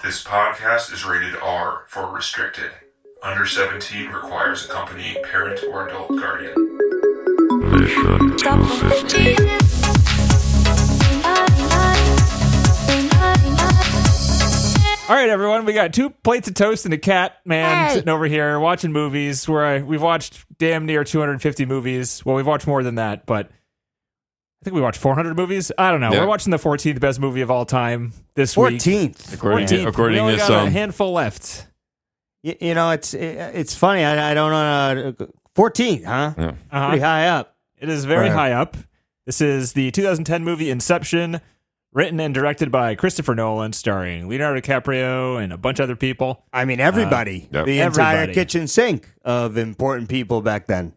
This podcast is rated R for restricted. Under 17 requires accompanying parent or adult guardian. Mission to All right, everyone, we got 2 plates of toast and a cat, man, sitting over here watching movies. We've watched damn near 250 movies. Well, we've watched more than that, but I think we watched 400 movies. I don't know. Yeah. We're watching the 14th best movie of all time this week. 14th. According we only to got some. a handful left. You know, it's funny. I don't know. 14, huh? Yeah. Pretty high up. It is very Right. high up. This is the 2010 movie Inception, written and directed by Christopher Nolan, starring Leonardo DiCaprio and a bunch of other people. I mean, everybody. Yep. The entire Everybody. kitchen sink of important people back then.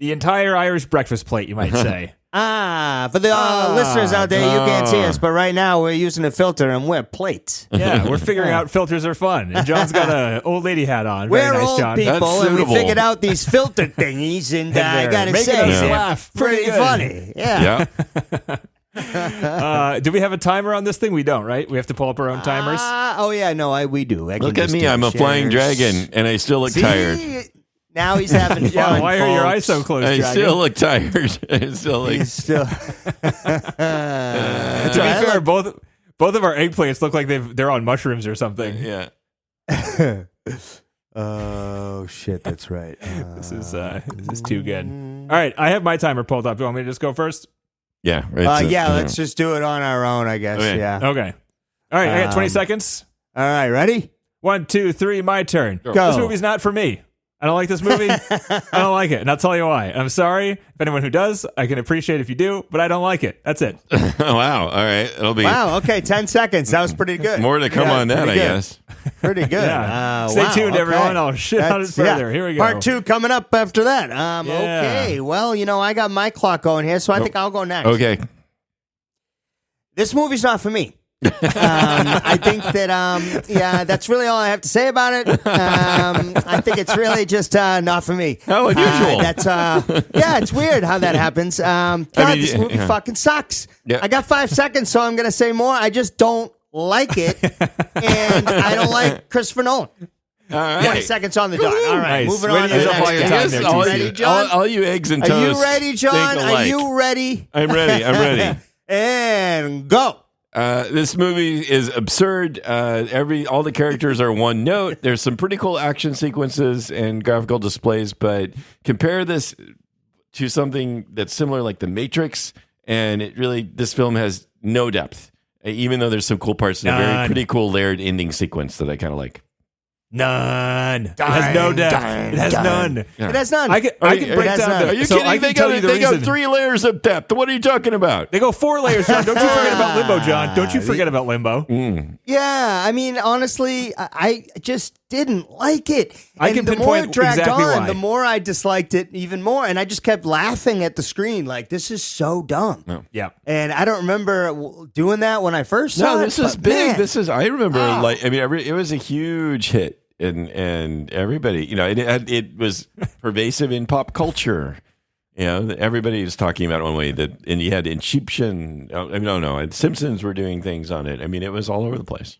The entire Irish breakfast plate, you might say. For the listeners out there, you can't see us, but right now we're using a filter and we're plates. Yeah, we're figuring out filters are fun. And John's got a old lady hat on. Very We're nice, old John. people, That's and we suitable. figured out these filter thingies, and I they're gotta making say, us they're laugh. pretty Pretty good. funny. Yeah. Yeah. Do we have a timer on this thing? We don't, right? We have to pull up our own timers. Oh yeah, no, we do. I can Look at just me. do I'm a flying shares. dragon, and I still look See? tired. Now he's having fun. Yeah, why are your folks. eyes so closed, I Dragon? still look tired. I still like. He's still. To be fair, both of our eggplants look like they're on mushrooms or something. Yeah. Oh shit, that's right. This is too good. All right, I have my timer pulled up. Do you want me to just go first? Yeah. Right. Let's just do it on our own, I guess. Okay. Yeah. Okay. All right, I got 20 Um, seconds. All right, ready? 1, 2, 3, my turn. Go. This movie's not for me. I don't like this movie. I don't like it, and I'll tell you why. I'm sorry if anyone who does. I can appreciate if you do, but I don't like it. That's it. Wow. All right. It'll be Wow. Okay, 10 seconds. That was pretty good. more to come Yeah, on that, I pretty good. guess. Pretty good. Yeah. Stay wow, tuned, okay. everyone. I'll shit on it further. Here we go. Part 2 coming up after that. Yeah. Okay. Well, I got my clock going here, so I think I'll go next. Okay. This movie's not for me. I think that, that's really all I have to say about it. I think it's really just not for me. How unusual. It's weird how that happens. This movie fucking sucks. Yeah. I got 5 seconds, so I'm going to say more. I just don't like it, and I don't like Christopher Nolan. All right. 20 seconds on the dot. All right, Nice. moving Way on to to the use up all next your guy. time there, all, TC. Ready, John? all you eggs and Are toast. you ready, John? think Are alike. you ready? I'm ready. I'm ready. And go. This movie is absurd. All the characters are one note. There's some pretty cool action sequences and graphical displays, but compare this to something that's similar, like The Matrix, and this film has no depth. Even though there's some cool parts and a very None. pretty cool layered ending sequence that I kind of like. None. It has no depth. It has none. Yeah. It has none. I can break has down. none. Are you so kidding? I can They tell got you the they got reason. 3 layers of depth. What are you talking about? They go 4 layers, John. Don't you forget about Limbo, John. Don't you forget about Limbo. Yeah, I mean, honestly, I just didn't like it. I And can the more it pinpoint dragged exactly on, why. the more I disliked it even more, and I just kept laughing at the screen like, this is so dumb. Yeah. And I don't remember doing that when I first saw No, it. this is but big. man, I remember, it was a huge hit, and everybody, it was pervasive in pop culture. Everybody was talking about it one way and you had Inception. Simpsons were doing things on it. I mean, it was all over the place.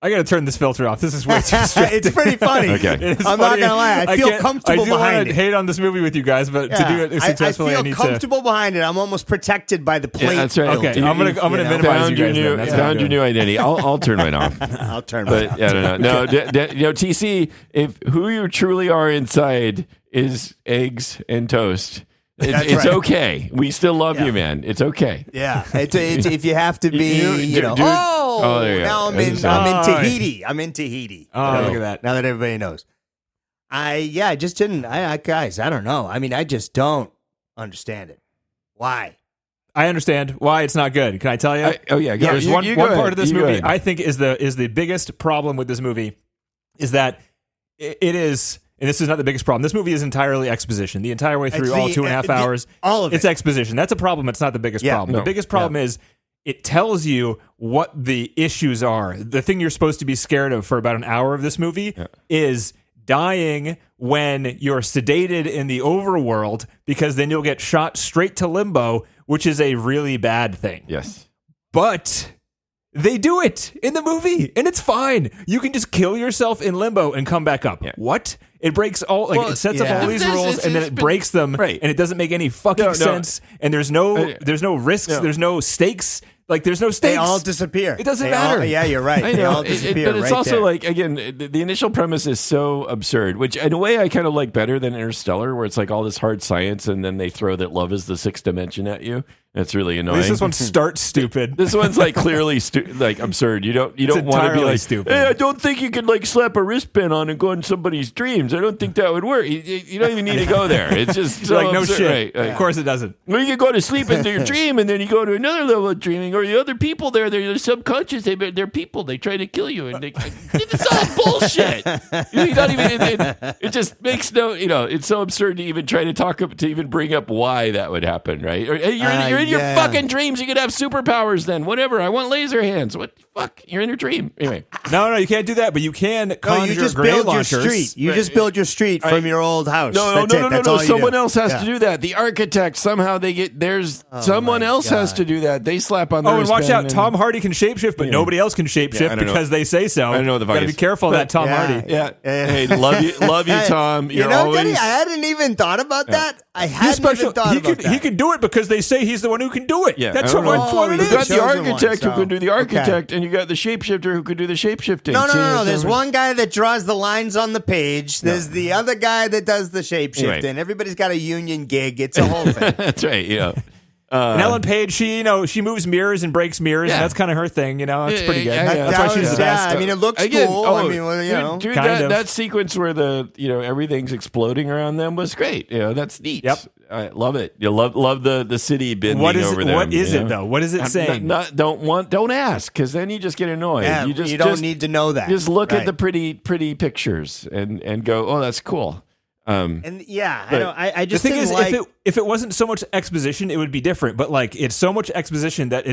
I got to turn this filter off. This is way too distracting. it's pretty funny. Okay. It is I'm not funny. gonna lie. I feel can't- comfortable I do behind want it. to hate on this movie with you guys, but to do it successfully, I I feel need comfortable behind it. I'm almost protected by the plate. Yeah, that's right. Okay, You- I'm gonna minimize found you your guys. new then. That's what I'm found your doing. new identity. I'll turn mine off. I'll turn But my yeah, I don't know. No, TC, if who you truly are inside is eggs and toast, it's right. okay. We still love Yeah. you, man. It's okay. Yeah, it's if you have to be, Dude, now there you go. I'm in Oh. Tahiti. I'm in Tahiti. Oh, So, look at that. Now that everybody knows, I just didn't. Guys, I don't know. I mean, I just don't understand it. Why? I understand why it's not good. Can I tell you? There's one go part ahead. of this You go movie ahead. I think is the biggest problem with this movie is that it is, and this is not the biggest problem. This movie is entirely exposition. The entire way through, It's all the- 2.5 hours, all of it's it. exposition. That's a problem. It's not the biggest Yeah. problem. No. The biggest problem is it tells you what the issues are. The thing you're supposed to be scared of for about an hour of this movie is dying when you're sedated in the overworld, because then you'll get shot straight to limbo, which is a really bad thing. Yes. But They do it in the movie, and it's fine. You can just kill yourself in limbo and come back up. Yeah. What? It breaks all it sets up all these rules, and then it breaks them, and it doesn't make any fucking sense. And there's no risks, there's no stakes. Like there's no stakes. They all disappear. It doesn't matter. Yeah, you're right. I They know, all disappear. but it's right also there. like, again, the initial premise is so absurd, which in a way I kind of like better than Interstellar, where it's like all this hard science and then they throw that love is the sixth dimension at you. That's really annoying. At least this one starts stupid. This one's like clearly like absurd. You don't want to be like stupid. Hey, I don't think you could like slap a wristband on and go in somebody's dreams. I don't think that would work. You don't even need to go there. It's just so like no absurd. shit. Right. Of course it doesn't. Well, you can go to sleep into your dream, and then you go to another level of dreaming, or the other people there, they're subconscious. They're people. They try to kill you, and it's all bullshit. You don't even. It just makes no. It's so absurd to even try to even bring up why that would happen, right? Or, hey, you're in your fucking dreams. You could have superpowers. Then whatever. I want laser hands. What the fuck? You're in your dream. Anyway, no, you can't do that. But you can conjure you just grenade build launchers. your street. You just build your street from your old house. No. That's all you Someone do. else has to do that. The architect somehow someone else has to do that. They slap on. Oh, and watch out! Tom Hardy can shapeshift, but nobody else can shapeshift because they say so. I don't know the Gotta be careful of that Tom Hardy. Yeah. Hey, love you, Tom. You're always. Denny, I hadn't even thought about that. I hadn't even thought about that. He can do it because they say he's the one who can do it. Yeah, that's what it You is. got the Chosen architect one, who can do the architect, okay. and you got the shapeshifter who could do the shapeshifting. No. There's one guy that draws the lines on the page. There's the other guy that does the shapeshifting. Anyway. Everybody's got a union gig. It's a whole thing. That's right. Yeah. And Ellen Page, she moves mirrors and breaks mirrors, and that's kind of her thing. It's pretty good. Yeah. That's why she's the best. I mean, it looks cool. I mean, dude, Kind of. that sequence where everything's exploding around them was great. That's neat. Yep. I love it. You love the city bending over them. What is it though? What is it saying? Don't ask, because then you just get annoyed. Yeah, you don't need to know that. Just look Right. at the pretty pictures and go, oh, that's cool. And I just the thing didn't is, like. if it wasn't so much exposition, it would be different. But like, it's so much exposition that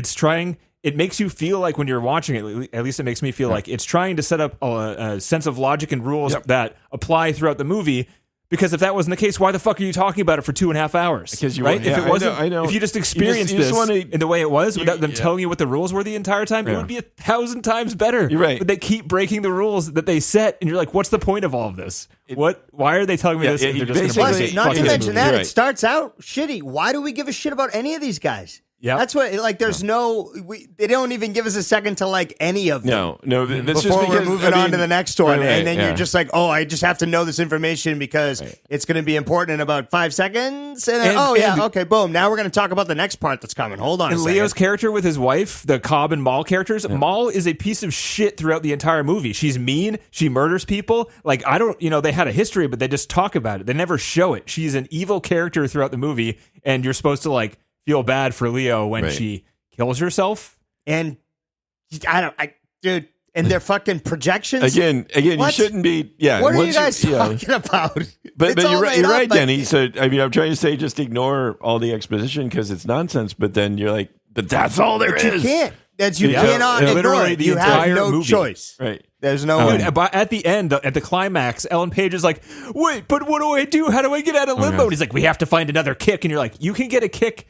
it makes you feel like when you're watching it, at least it makes me feel like it's trying to set up a sense of logic and rules that apply throughout the movie. Because if that wasn't the case, why the fuck are you talking about it for 2.5 hours? Because you right? Yeah, if it wasn't, I know. If you just experienced this in the way it was, without them telling you what the rules were the entire time, it would be 1,000 times better. You're right. But they keep breaking the rules that they set, and you're like, what's the point of all of this? Why are they telling me this? If they're just gonna break it? Not to Fucking mention movie. that Right. it starts out shitty. Why do we give a shit about any of these guys? Yeah, that's what. Like, there's they don't even give us a second to like any of them. No. That's Before just because, we're moving on to the next one, and then yeah. you're just like, oh, I just have to know this information because it's going to be important in about 5 seconds. And then, okay, boom. Now we're going to talk about the next part that's coming. Hold on. And a Leo's second. character with his wife, the Cobb and Maul characters, Maul is a piece of shit throughout the entire movie. She's mean. She murders people. Like, they had a history, but they just talk about it. They never show it. She's an evil character throughout the movie, and you're supposed to like feel bad for Leo when she kills herself. And dude, and their fucking projections. Again, you shouldn't be. Yeah. What are you guys talking about? But It's all you're made up, right, but- Denny. So I mean, I'm trying to say just ignore all the exposition because it's nonsense. But then you're like, but that's all there But is. you can't. You cannot ignore Literally it. the You have entire no movie. choice. Right. There's no way. Dude, at the end, at the climax, Ellen Page is like, wait, but what do I do? How do I get out of limbo? And he's like, we have to find another kick. And you're like, you can get a kick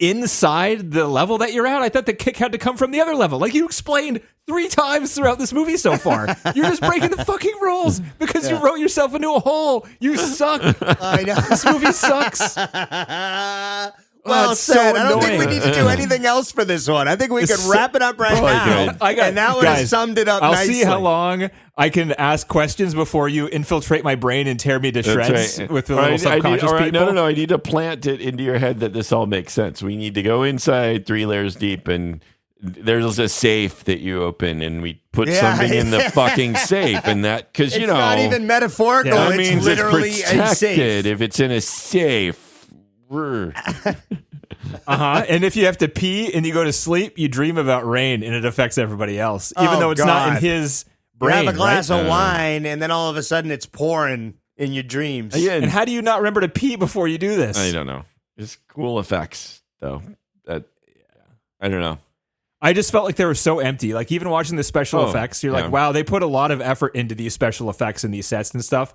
inside the level that you're at? I thought the kick had to come from the other level. Like you explained 3 times throughout this movie so far. You're just breaking the fucking rules because you wrote yourself into a hole. You suck. I know. This movie sucks. Well it's so said. I don't think we annoying. need to do anything else for this one. I think we could wrap it up right now. good. And that would have summed it up I'll nicely. see how long I can ask questions before you infiltrate my brain and tear me to shreds with the little subconscious people. No. I need to plant it into your head that this all makes sense. We need to go inside 3 layers deep, and there's a safe that you open, and we put something in the fucking safe, and that because It's not even metaphorical. that It's means literally it's a protected. safe. If it's in a safe. And if you have to pee and you go to sleep, you dream about rain, and it affects everybody else, even though it's not in his You brain. have a glass right? of wine, and then all of a sudden it's pouring in your dreams. And how do you not remember to pee before you do this? I don't know. It's cool effects, though. I don't know. I just felt like they were so empty. Like even watching the special effects, you're like, wow, they put a lot of effort into these special effects and these sets and stuff.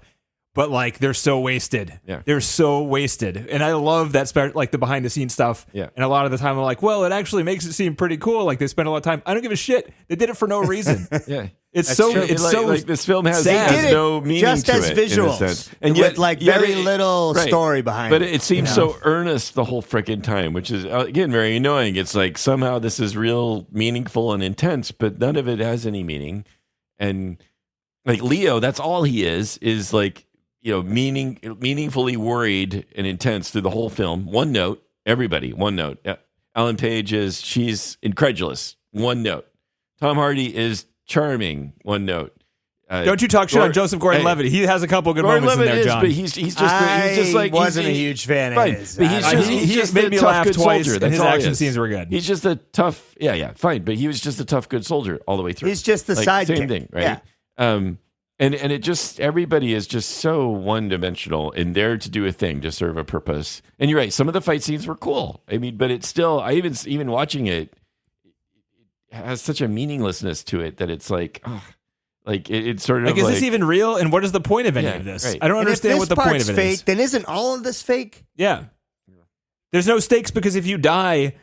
but like they're so wasted. Yeah. They're so wasted. And I love that like the behind the scenes stuff. Yeah. And a lot of the time I'm like, well, it actually makes it seem pretty cool. Like they spent a lot of time. I don't give a shit. They did it for no reason. Yeah. It's so true. it's like, so like this film has, sad. has no meaning just to as it, in a visuals, sense. and yet with like yet very it- little right. story behind But it. it seems so earnest the whole freaking time, which is again very annoying. It's like somehow this is real meaningful and intense, but none of it has any meaning. And like Leo, that's all he is like, you know, meaningfully worried and intense through the whole film. One note, everybody, one note. Ellen Page she's incredulous. One note. Tom Hardy is charming. One note. Don't you talk shit on Joseph Gordon-Levitt. He has a couple good moments in there, John. But he's just like wasn't a huge fan of his. But he's just made a me tough, laugh good twice, soldier. and That's his all he action is. scenes were good. He's just a tough, fine. But he was just a tough, good soldier all the way through. He's just the like, sidekick. Same thing, right? Yeah. And it just everybody is just so one dimensional and there to do a thing to serve a purpose. And you're right, some of the fight scenes were cool. I mean, but it's still even watching it has such a meaninglessness to it that it's like, like it's sort of Like, is like, this even real? And what is the point of any of this? right. I don't And understand if what this the point part's of it is. fake, then isn't all of this fake? Yeah. There's no stakes because if you die,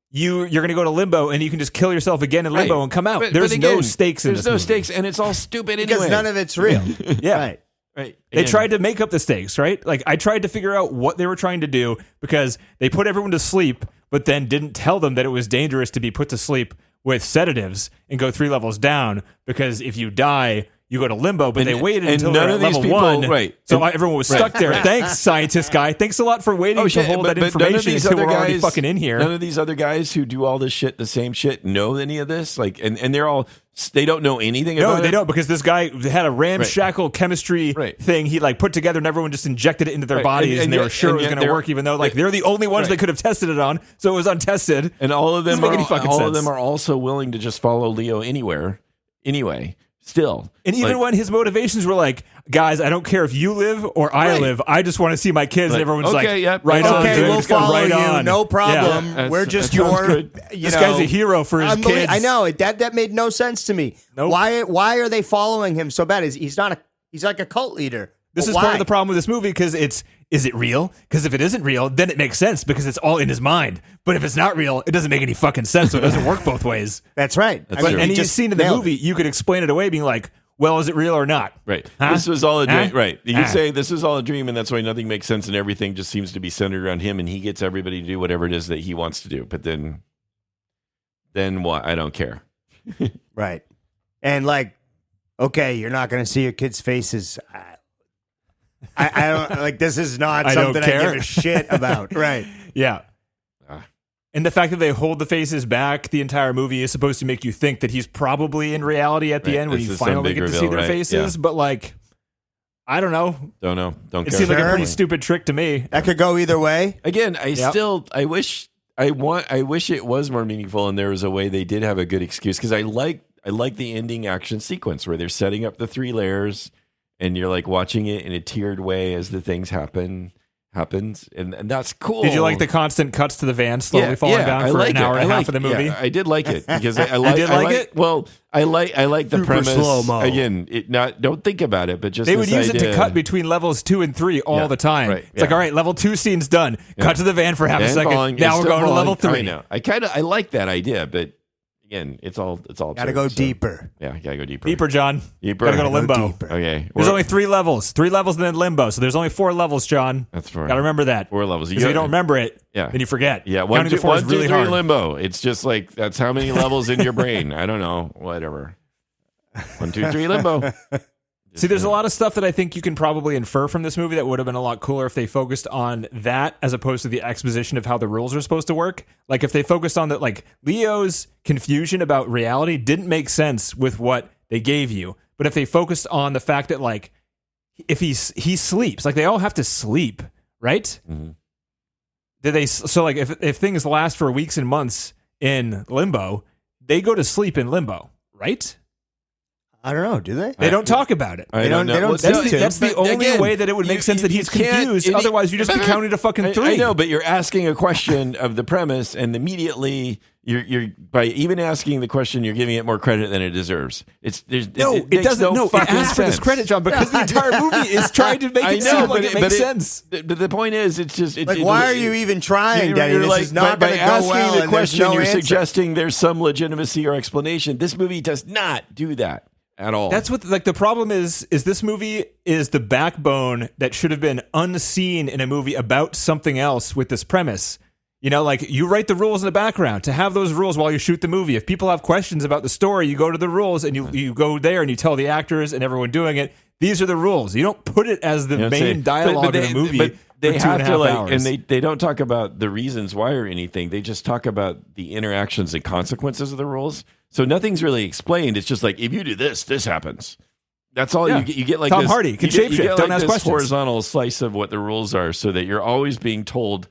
you're going to go to limbo and you can just kill yourself again in limbo Right. and come out. But There's again, no stakes in this There's no movie. stakes, and it's all stupid Because anyway. none of it's real. Yeah. Right. Right. They Again, tried to make up the stakes, right? Like I tried to figure out what they were trying to do because they put everyone to sleep, but then didn't tell them that it was dangerous to be put to sleep with sedatives and go 3 levels down because if you die, you go to limbo. But And- they waited and until none they're of at these level people- 1, right. so And- everyone was right. stuck there. Thanks, scientist guy. Thanks a lot for waiting to hold that none of information these until other we're already guys fucking in here. None of these other guys who do all this shit, the same shit, know any of this. Like, and they're all they don't know anything. No, about they it. don't because this guy had a ramshackle chemistry Right. thing he like put together and everyone just injected it into their Right. bodies and they yet- were sure it was yet going to they're- work even though like they're the only ones Right. they could have tested it on, so it was untested. And all of them Doesn't make are any fucking all sense. of them are also willing to just follow Leo anywhere, anyway. Still, And even Like, when his motivations were like, guys, I don't care if you live or I Right. live, I just want to see my kids. And Like, everyone's okay, like, yep, right that's on, okay, dude. We'll follow right you. on. No problem. Yeah, that's- We're just that sounds your. good. You This know, guy's a hero for his kids. I know that made no sense to me. Nope. Why are they following him so bad? He's not he's like a cult leader. This But is why? part of the problem with this movie because is it real? Because if it isn't real, then it makes sense because it's all in his mind. But if it's not real, it doesn't make any fucking sense. So it doesn't work both ways. That's right. That's But true. any he just scene in the nailed movie, it. you could explain it away being like, well, is it real or not? Right. Huh? This was all a dream. Huh? Right. You Huh? say this is all a dream, and that's why nothing makes sense, and everything just seems to be centered around him, and he gets everybody to do whatever it is that he wants to do. But then what? I don't care. Right. And like, okay, you're not going to see your kids' faces. I don't like. This is not I don't something I care. give a shit about. Right. Yeah. Ah. And the fact that they hold the faces back the entire movie is supposed to make you think that he's probably in reality at the Right. end when This you is some finally big get to see reveal, their right. faces. Yeah. But like, I don't know. Don't know. Don't It care. seemed like a pretty Sure. stupid trick to me. That could go either way. Again, Yep. I wish it was more meaningful and there was a way they did have a good excuse because I like the ending action sequence where they're setting up the 3 layers and you're like watching it in a tiered way as the things happens and that's cool. Did you like the constant cuts to the van slowly falling down I for like an hour it. and a I half like- of the movie? Yeah, I did like it because I like. did I like it? Well, I like the Super premise. slow-mo. Again, don't think about it, but just They would this use it to idea. cut between levels 2 and 3 all Yeah, the time. right, It's like, yeah. all right, level 2 scene's done. Cut to the van for half a And second. falling, Now it's we're still going to level falling. 3. I know. I like that idea, but again, it's all. Got to true, go so- deeper. Yeah, you gotta go deeper. Deeper, John. Deeper. Gotta go to Go limbo. deeper. Okay, There's only 3 levels. 3 levels and then limbo. So there's only 4 levels, John. That's 4. Gotta remember that. 4 levels. Because if you don't remember it, Yeah. then you forget. Yeah, Counting to 4 is really 1, 2, 3, hard. limbo. It's just like that's how many levels in your brain. I don't know. Whatever. 1, 2, 3, limbo. See, there's a lot of stuff that I think you can probably infer from this movie that would have been a lot cooler if they focused on that as opposed to the exposition of how the rules are supposed to work. Like if they focused on that, like Leo's confusion about reality didn't make sense with what they gave you. But if they focused on the fact that like if he sleeps, like they all have to sleep, right? Mhm. Did they? So like if things last for weeks and months in limbo, they go to sleep in limbo, right? I don't know. Do they? They don't talk about it. I don't know. they don't Well, seem no, to. That's the but only again, way that it would make sense that he's can't- confused. Otherwise, you just be counting to fucking 3. I know, but you're asking a question of the premise, and immediately you're by even asking the question, you're giving it more credit than it deserves. It It doesn't. No, it fucking asks for this sense. credit, John, because the entire movie is trying to make I it know, seem like it makes sense. But the point is, it's just Like, why are you even trying, Denny? You're This like, is not by going to go asking well, the and question, there's no you're answer. suggesting there's some legitimacy or explanation. This movie does not do that at all. That's what the problem is this movie is the backbone that should have been unseen in a movie about something else with this premise. You know, like you write the rules in the background to have those rules while you shoot the movie. If people have questions about the story, you go to the rules and you go there and you tell the actors and everyone doing it, these are the rules. You don't put it as the main dialogue in a movie. But they for 2.5 have to hours. and they don't talk about the reasons why or anything. They just talk about the interactions and consequences of the rules. So nothing's really explained. It's just like, if you do this, this happens. That's all Yeah. you get. Like Tom this, Hardy can you get shapeshift. Don't like ask this questions. horizontal slice of what the rules are, so that you're always being told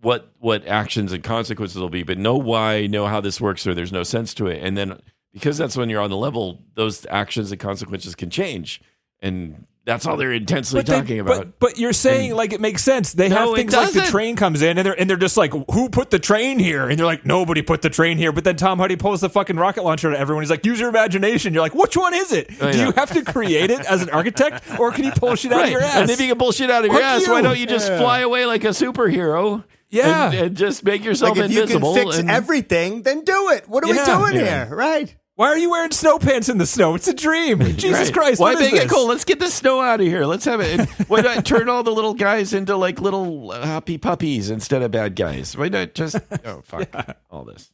what actions and consequences will be, but know why, know how this works, or there's no sense to it. And then because that's when you're on the level, those actions and consequences can change, and that's all they're intensely talking about. But you're saying like it makes sense. They No, have it things like the doesn't. train comes in and they're just like, who put the train here? And they're like, nobody put the train here. But then Tom Hardy pulls the fucking rocket launcher at everyone. He's like, use your imagination. You're like, which one is it? Oh, Do yeah. you have to create it as an architect, or can you pull shit out of your ass? And if you can pull shit out of your Fuck ass, you. why don't you just fly away like a superhero? Yeah. and just make yourself Like, if you can invisible. fix and- everything, then do it. What are we Yeah. doing Yeah. here? Right? Why are you wearing snow pants in the snow? It's a dream. Jesus Right. Christ. Why what is make it this? cool? Let's get the snow out of here. Let's have it. And why not turn all the little guys into like little happy puppies instead of bad guys? Why not just fuck all this?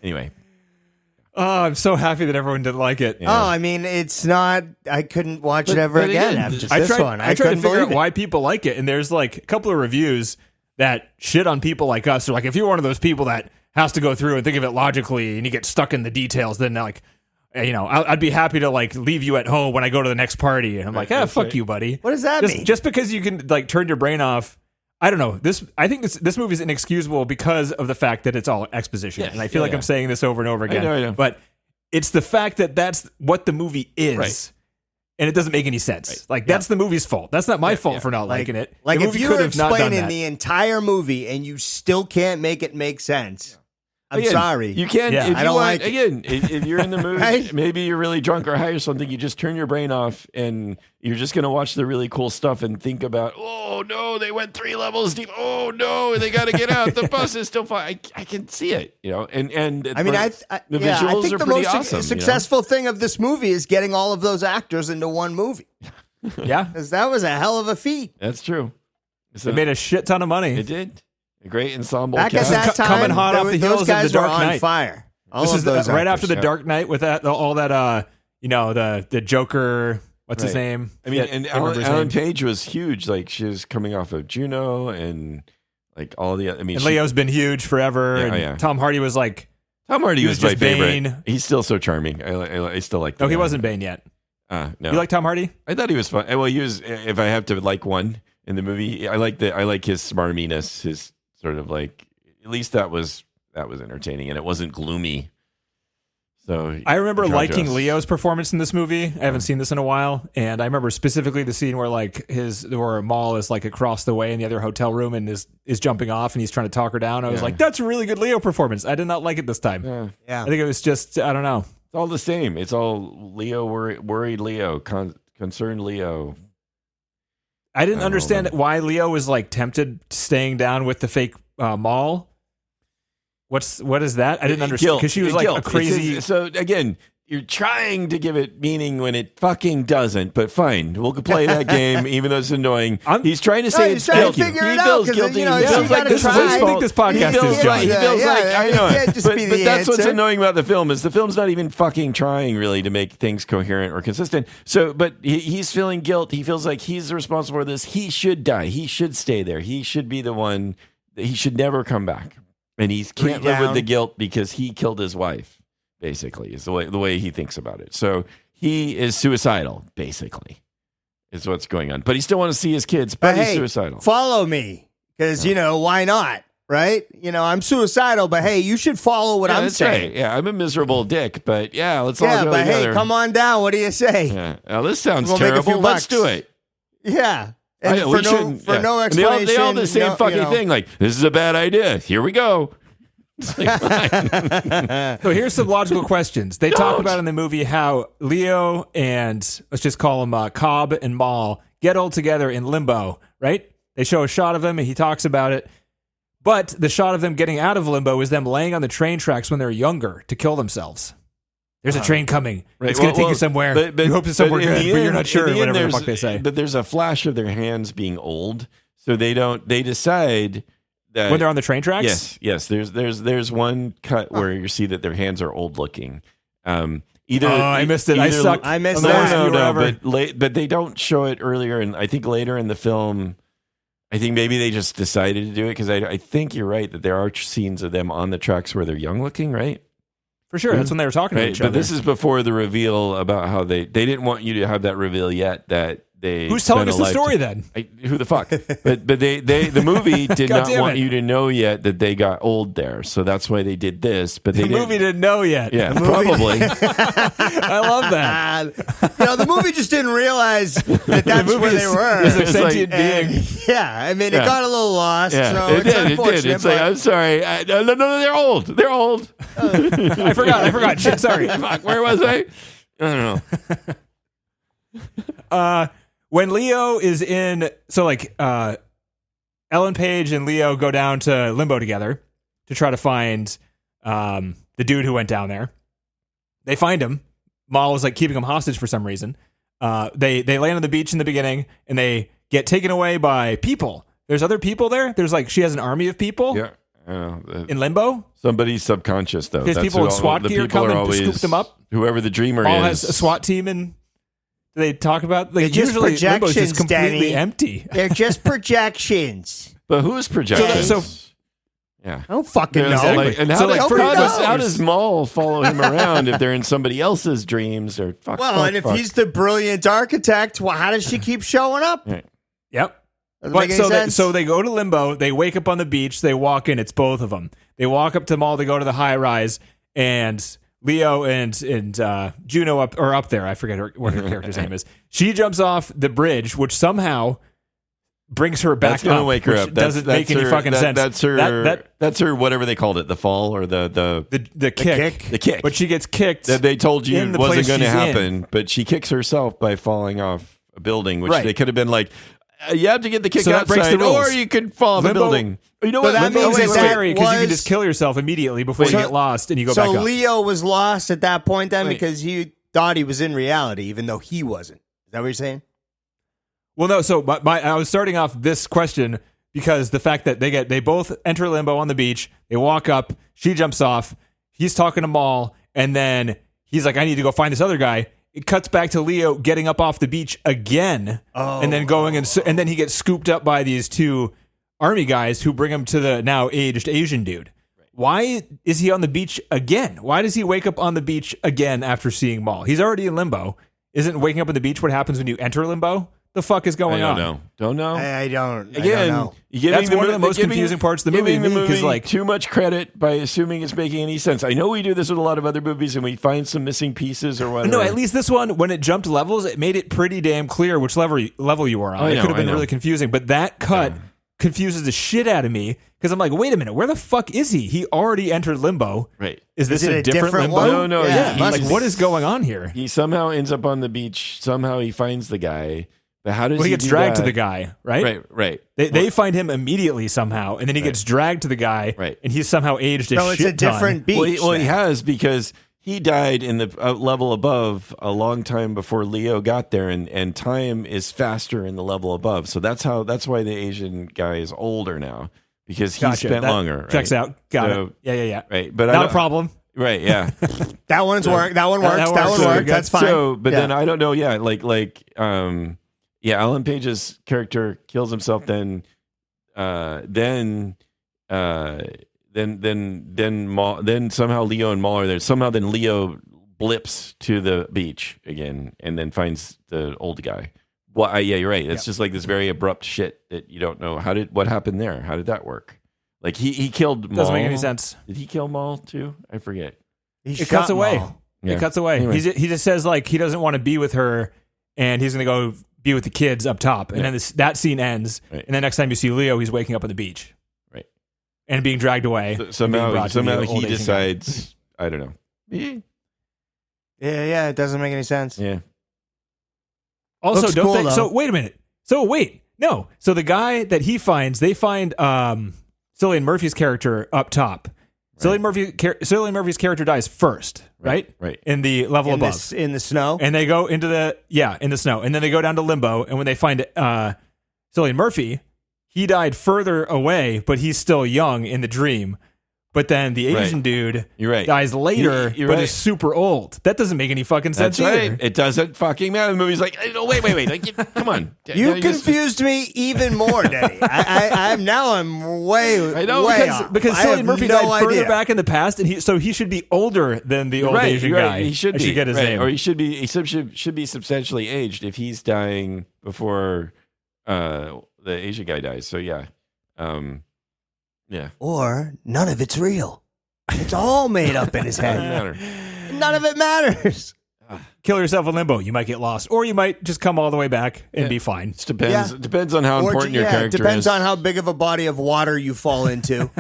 Anyway, Oh, I'm so happy that everyone didn't like it. Oh, I mean, it's not. I couldn't watch it ever but again again, after I this tried, one. I tried to couldn't figure out believe it. why people like it, and there's like a couple of reviews that shit on people like us. They're like, if you're one of those people that has to go through and think of it logically and you get stuck in the details, then like, you know, I'd be happy to like leave you at home when I go to the next party. And I'm like, fuck you, buddy. What does that mean? Just because you can like turn your brain off. I don't know. I think this movie is inexcusable because of the fact that it's all exposition. Yes, and I feel yeah, like yeah. I'm saying this over and over again. I know. But it's the fact that that's what the movie is. Right. And it doesn't make any sense. Right. Like, that's the movie's fault. That's not my fault for not liking it. Like, the if movie you could were have not done explaining that. the entire movie and you still can't make it make sense, I'm Again, sorry. You can. Yeah. If I you don't want, like it. again, if you're in the mood, Right? maybe you're really drunk or high or something, you just turn your brain off and you're just going to watch the really cool stuff and think about, oh no, they went 3 levels deep. Oh no, they got to get out. The bus is still fine. I can see it, you know. And I mean, the I visuals think are the pretty most awesome. successful thing of this movie is getting all of those actors into one movie. Yeah. Because that was a hell of a feat. That's true. So, It made a shit ton of money. it did. A great ensemble Back at cast. that time, coming hot off the heels those of The guys Dark were on Knight. fire. All This of is those right actors. after the Dark Knight with that all that you know, the Joker. What's his Right. name? I mean, Shit, and can't remember his Ellen name. Page was huge. Like she was coming off of Juno and like all the. I mean, And Leo's been huge forever. Yeah, and yeah. Tom Hardy was like, Tom Hardy he was was my just favorite. Bane. He's still so charming. I still like. no, the he guy. wasn't Bane yet. No, You like Tom Hardy? I thought he was fun. Well, he was. If I have to like one in the movie, I like his smarminess. His sort of like. At least that was entertaining, and it wasn't gloomy. So I remember draw liking just- Leo's performance in this movie. I haven't seen this in a while, and I remember specifically the scene where like where Maul is like across the way in the other hotel room and is jumping off and he's trying to talk her down. I was Yeah. like, that's a really good Leo performance. I did not like it this time. Yeah, Yeah. I think it was just I don't know. it's all the same. It's all Leo worried Leo, concerned Leo. I didn't I don't understand know. why Leo was like tempted staying down with the fake Maul. What is that? I didn't understand because she was like Guilt. a crazy. So again, you're trying to give it meaning when it fucking doesn't. But fine, we'll play that game, even though it's annoying. He's trying to say No, it's he's trying to guilty. figure it He out, feels 'cause, guilty. you know, He you feels gotta like this is try. his I fault. think this podcast He feels is, like he John. feels Yeah, like yeah, I it know can't it. just be But the that's what's answer. annoying about the film is the film's not even fucking trying really to make things coherent or consistent. So, but he's feeling guilt. He feels like he's responsible for this. He should die. He should stay there. He should be the one. He should never come back. And he can't live with down. the guilt because he killed his wife. Basically, is the way he thinks about it. So he is suicidal. Basically, is what's going on. But he still wants to see his kids. But But he's hey, suicidal. follow me. Because, why not? right? You know, I'm suicidal, but hey, you should follow what I'm that's saying. right. Yeah, I'm a miserable dick, but yeah, let's all Yeah, go but together. hey, come on down. What do you say? Yeah. Now, this sounds We'll make a few terrible. Let's bucks. do it. Yeah. And We for shouldn't- yeah. no And explanation. They all the same no, fucking thing. Like, this is a bad idea. Here we go. It's like, fine. So here's some logical questions. They talk about in the movie how Leo and let's just call them Cobb and Maul get all together in limbo, right? They show a shot of him and he talks about it. But the shot of them getting out of limbo is them laying on the train tracks when they're younger to kill themselves. There's a train coming. Right. It's going to take you somewhere. You hope it's somewhere good, but you're not sure. Whatever the fuck they say. But there's a flash of their hands being old, so they decide that When they're on the train tracks. Yes. There's one cut where you see that their hands are old looking. Either I missed it. I sucked. I missed I'm the that. worst viewer ever. But they don't show it earlier, and I think later in the film. I think maybe they just decided to do it because I think you're right that there are scenes of them on the tracks where they're young looking, right? For sure. That's when they were talking to Right, each but other. this is before the reveal about how they didn't want you to have that reveal yet that they Who's telling spent us a the lifetime- story then? who the fuck? But the movie did God not damn want it. you to know yet that they got old there, so that's why they did this. But they The movie didn't know yet. Yeah, probably. I love that. The movie just didn't realize that that's movie where they is- were. is a It's like- sentient And, being. yeah, I mean, it Yeah. got a little lost. Yeah, So it it's did. It unfortunate. did. It's like but- I'm sorry. No, they're old. They're old. I forgot. Shit, sorry. Fuck, where was I? I don't know. When Leo is in, so like Ellen Page and Leo go down to Limbo together to try to find the dude who went down there. They find him. Maul was like keeping him hostage for some reason. They land on the beach in the beginning and they get taken away by people. There's other people there. There's like she has an army of people Yeah. I don't know. in Limbo. Somebody's subconscious though. Because That's people who in all- SWAT the gear people come are and always- scoop them up. Whoever the dreamer Maul is. has a SWAT team and they talk about like They're just usually Limbo is just projections, completely Danny. empty. They're just projections. But who's projecting? So- yeah. I don't fucking Yeah, know. like- and how, So, like, how, for does, instance- how does Maul follow him around if they're in somebody else's dreams or fuck? well, fuck, and if fuck. he's the brilliant architect, well, how does she keep showing up? Right. Yep. Doesn't But make any so they, sense. so they go to Limbo. They wake up on the beach. They walk in. It's both of them. They walk up to Maul. They go to the high rise, and Leo and Juno are up there. I forget what her character's name is. She jumps off the bridge, which somehow brings her back That's gonna up. wake her which up. That's, doesn't make any her, fucking sense. That's her. That that's her. Whatever they called it, the fall or the kick. kick. the kick. But she gets kicked. that they told you in the wasn't place going to she's happen, but she kicks herself by falling off a building, which Right. they could have been like, you have to get the kick So that breaks outside, the rules. or you could fall off a Limbo- building. You know So what? that Limbo means It's that scary because you can was- just kill yourself immediately before you So- get lost and you go back So up. Leo was lost at that point then Wait. because he thought he was in reality, even though he wasn't. Is that what you're saying? Well, no. So I was starting off this question because the fact that they both enter Limbo on the beach, they walk up, she jumps off, he's talking to Maul, and then he's like, "I need to go find this other guy." It cuts back to Leo getting up off the beach again, and then going and then he gets scooped up by these two army guys who bring him to the now aged Asian dude. Why is he on the beach again? Why does he wake up on the beach again after seeing Maul? He's already in Limbo. Isn't waking up on the beach what happens when you enter Limbo? The fuck is I going don't on? know. Don't know. I don't Again, know. you're giving That's one of the most giving- confusing parts of the movie giving to me, 'cause, like- too much credit by assuming it's making any sense. I know we do this with a lot of other movies, and we find some missing pieces or whatever. No, at least this one, when it jumped levels, it made it pretty damn clear which level you were on. I It know, could have been I know. really confusing, but that cut confuses the shit out of me because I'm like, wait a minute, where the fuck is he? He already entered Limbo. Right. Is this Is it a a different different Limbo? one? No, Yeah, he- must Like, be. what is going on here? He somehow ends up on the beach. Somehow he finds the guy. But how does Well, he gets do dragged that? to the guy, right? Right. They find him immediately somehow, and then he gets dragged to the guy, Right. and he's somehow aged a So it's shit a different beach. Well, he then. has because he died in the level above a long time before Leo got there, and time is faster in the level above. So that's why the Asian guy is older now because he Gotcha. spent That longer. Right? Checks out. Got So- it. Yeah. Right, but I Not a don't- problem. Right, yeah. That one's work. That one That works. works. That one So works. good. That's fine. So, but Yeah. then I don't know. Yeah, Alan Page's character kills himself. Then somehow Leo and Maul are there. Somehow then Leo blips to the beach again and then finds the old guy. Well, yeah, you're right. It's just like this very abrupt shit that you don't know. What happened there? How did that work? Like he killed Maul. Doesn't make any sense. Did he kill Maul too? I forget. It cuts away. Yeah. It cuts away. Anyway. He just says like he doesn't want to be with her, and he's gonna go be with the kids up top. And then that scene ends, and then next time you see Leo, he's waking up on the beach, right, and being dragged away. Somehow he he decides. I don't know. Yeah, it doesn't make any sense. Yeah. Also, Looks don't cool, they? though. So wait a minute. No. So the guy that he finds, they find Cillian Murphy's character up top. Cillian Murphy's character dies first, right? Right. In the level above. In the snow. And they go into in the snow. And then they go down to limbo. And when they find Cillian Murphy, he died further away, but he's still young in the dream. But then the Asian dude dies later, but is super old. That doesn't make any fucking sense either. It doesn't fucking matter. The movie's like, oh, wait. Like, come on. You confused me even more, Denny. I'm way. I know, way because off. Cillian Murphy died further back in the past, and he should be older than the old Asian guy. He should be. I should get his name, or he should be substantially aged if he's dying before the Asian guy dies. So yeah. Yeah. Or none of it's real. It's all made up in his head. None of it matters. Kill yourself in limbo. You might get lost, or you might just come all the way back and be fine. It depends. Yeah. It depends on how important your character is. It depends on how big of a body of water you fall into.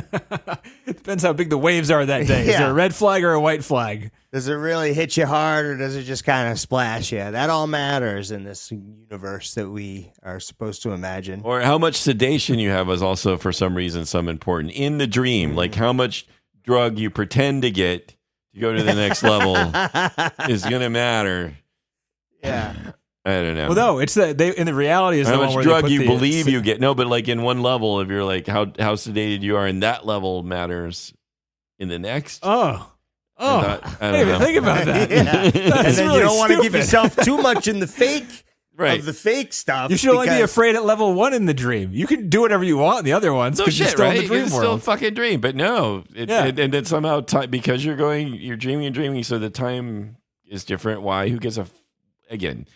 It depends how big the waves are that day. Is there a red flag or a white flag? Does it really hit you hard, or does it just kind of splash you? That all matters in this universe that we are supposed to imagine. Or how much sedation you have is also, for some reason, some important in the dream. Like how much drug you pretend to get to go to the next level is going to matter. Yeah. I don't know. Well, no, it's in the reality is how the one much where drug they put you believe you get. No, but like in one level, if you're like how sedated you are in that level matters in the next. I don't didn't even know. think about that. Yeah. And then really you don't want to give stupid. yourself too much in the fake Right. of the fake stuff. You should only be because- afraid at level 1 in the dream. You can do whatever you want in the other ones No because you're shit, still right? in the dream It's still a world. fucking dream, but no. Yeah. And then somehow, because you're dreaming, so the time is different. Why? Who gives a... Again,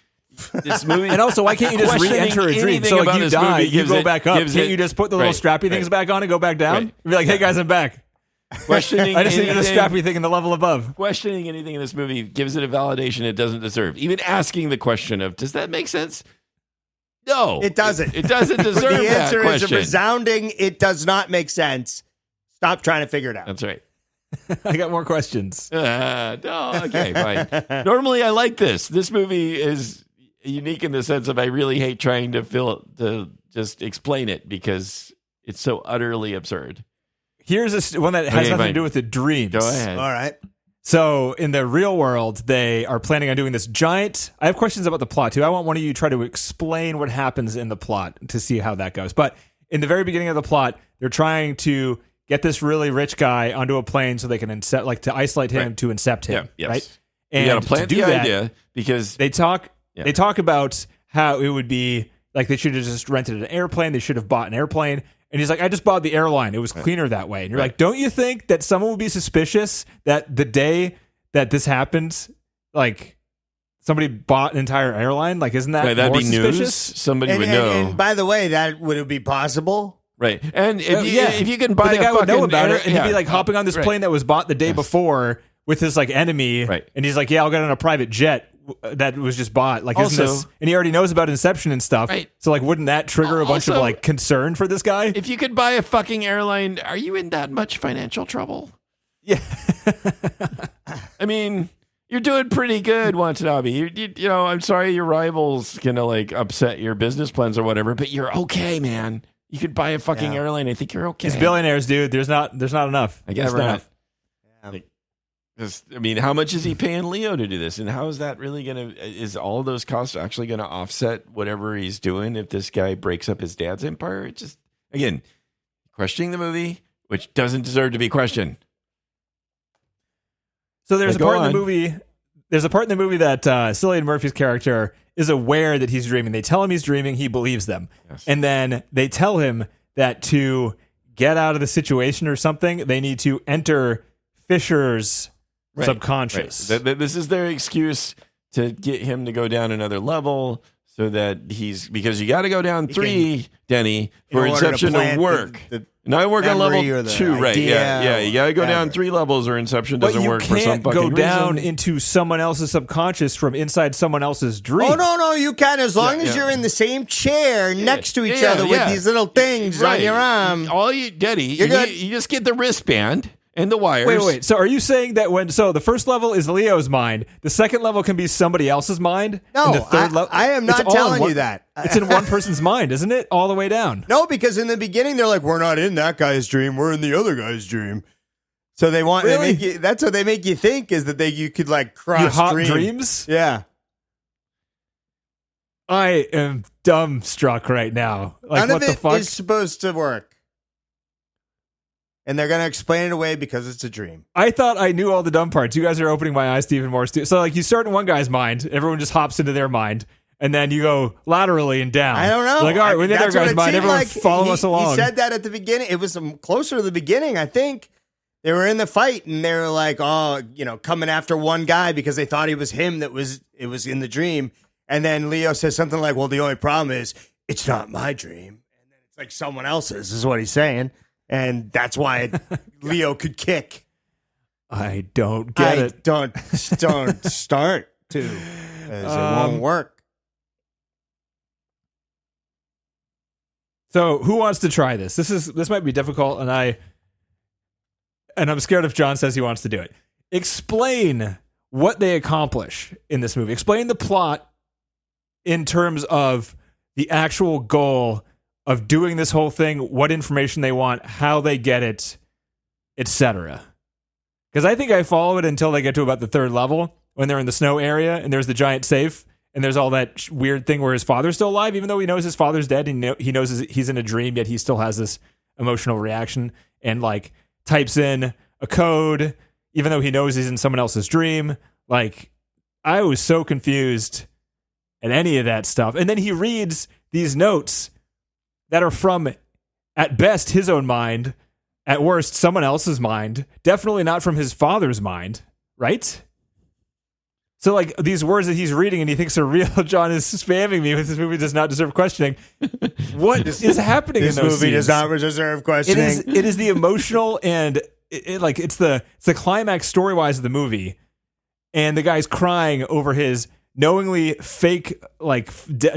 this movie... And also, why can't you just questioning re-enter a dream? anything So like about you this die, movie you gives go it- back up. gives Can't it- you just put the little right, strappy things right. back on and go back down? Right. And be like, hey guys, I'm back. Questioning I just needed a anything- strappy thing in the level above. Questioning anything in this movie gives it a validation it doesn't deserve. Even asking the question of, does that make sense? No. It doesn't. It doesn't deserve The that answer is a question. resounding, it does not make sense. Stop trying to figure it out. That's right. I got more questions. No, okay, fine. Normally, I like this. This movie is unique in the sense of I really hate trying to just explain it because it's so utterly absurd. Here's one that has Okay, nothing fine. to do with the dreams. Go ahead. All right. So in the real world, they are planning on doing this giant. I have questions about the plot too. I want one of you to try to explain what happens in the plot to see how that goes. But in the very beginning of the plot, they're trying to get this really rich guy onto a plane so they can to isolate him, Right. to incept him. Yeah, yes. Right. You And got to plant to do the that, idea because they talk. Yeah. They talk about how it would be like they should have just rented an airplane. They should have bought an airplane. And he's like, I just bought the airline. It was cleaner that way. And you're like, don't you think that someone would be suspicious that the day that this happened, like somebody bought an entire airline? Like, isn't that right, that'd more be suspicious? news. Somebody And, would and- know. and by the way, that would it be possible? Right. And if you can But buy the guy a would know fucking about air- it, and he'd be yeah. like hopping on this Right. plane that was bought the day before with his like enemy, Right. and he's like, "Yeah, I'll get on a private jet that was just bought." Like, isn't Also- this? And he already knows about Inception and stuff. Right. So, like, wouldn't that trigger a bunch of Also- like concern for this guy? If you could buy a fucking airline, are you in that much financial trouble? Yeah. I mean, you're doing pretty good, Watanabe. You know, I'm sorry your rival's gonna like upset your business plans or whatever, but you're okay, man. You could buy a fucking Yeah. airline. I think you're okay. These billionaires, dude. There's not enough. I guess Never not. enough. I mean, how much is he paying Leo to do this? And how is that really going to, is all of those costs actually going to offset whatever he's doing if this guy breaks up his dad's empire? It just, again, questioning the movie, which doesn't deserve to be questioned. So there's a Go part in on. the movie. There's a part in the movie that Cillian Murphy's character is aware that he's dreaming. They tell him he's dreaming. He believes them. Yes. And then they tell him that to get out of the situation or something, they need to enter Fisher's subconscious. Right. This is their excuse to get him to go down another level so that because you got to go down 3, Denny, for in order to Inception to plant work. the Now I work on level memory or the 2, right? idea Yeah. You got to go down whatever. 3 levels, or Inception But doesn't you work for some can't fucking go down reason. into someone else's subconscious from inside someone else's dream. Oh no, you can as long as yeah. you're in the same chair next to each Yeah, other yeah. with these little things Right. on your arm. All you, Denny, You're you, good. you just get the wristband and the wires. Wait. So are you saying that so the first level is Leo's mind, the second level can be somebody else's mind? No, and the third I am not it's all in telling one- you that. It's in one person's mind, isn't it? All the way down. No, because in the beginning they're like, we're not in that guy's dream, we're in the other guy's dream. So they want Really? that's what they make you think is that you could like cross You hop dream. dreams? Yeah. I am dumbstruck right now. Like, None what of the it fuck? is supposed to work. And they're going to explain it away because it's a dream. I thought I knew all the dumb parts. You guys are opening my eyes to even more. So, like, you start in one guy's mind, everyone just hops into their mind, and then you go laterally and down. I don't know. Like, all right, with the other That's what guy's it mind, seemed everyone like. follow us along. He said that at the beginning. It was closer to the beginning, I think. They were in the fight, and they were like, coming after one guy because they thought he was him it was in the dream. And then Leo says something like, well, the only problem is it's not my dream. And then it's like someone else's is what he's saying. And that's why Leo could kick. I don't get it. Don't start to. As it won't work. So, who wants to try this? This might be difficult, and I'm scared if John says he wants to do it. Explain what they accomplish in this movie. Explain the plot in terms of the actual goal of doing this whole thing, what information they want, how they get it, etc. Because I think I follow it until they get to about the third level when they're in the snow area and there's the giant safe and there's all that weird thing where his father's still alive, even though he knows his father's dead and he knows he's in a dream, yet he still has this emotional reaction and like types in a code, even though he knows he's in someone else's dream. Like, I was so confused at any of that stuff. And then he reads these notes that are from, at best, his own mind, at worst, someone else's mind, definitely not from his father's mind, right? So, like, these words that he's reading and he thinks are real, John is spamming me with this movie does not deserve questioning. What is happening in This those movie scenes? does not deserve questioning. It is the emotional and it's the climax story-wise of the movie, and the guy's crying over his knowingly fake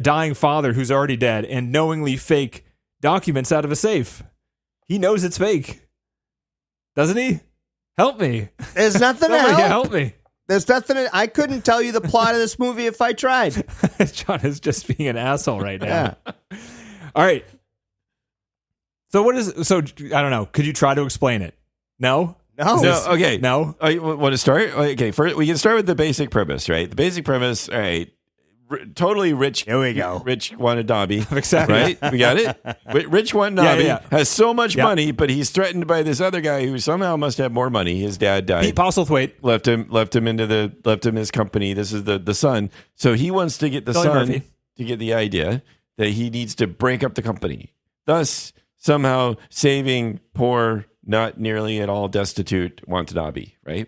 dying father who's already dead and knowingly fake documents out of a safe. He knows it's fake, doesn't he? Help me. There's nothing to Somebody help. help me. There's nothing. I couldn't tell you the plot of this movie if I tried. John is just being an asshole right now. Yeah. All right. So I don't know. Could you try to explain it? No? No, okay. No? You want to start? Okay, first we can start with the basic premise, right? The basic premise, all right. Totally rich. Here we go. Rich Watanabe. Exactly. Right? We got it? Rich Watanabe Yeah. has so much Yeah. money, but he's threatened by this other guy who somehow must have more money. His dad died. Pete Postlethwaite. Left him his company. This is the son. So he wants to get the Billy son Murphy. to get the idea that he needs to break up the company. Thus, somehow saving poor, not nearly at all destitute Watanabe, right?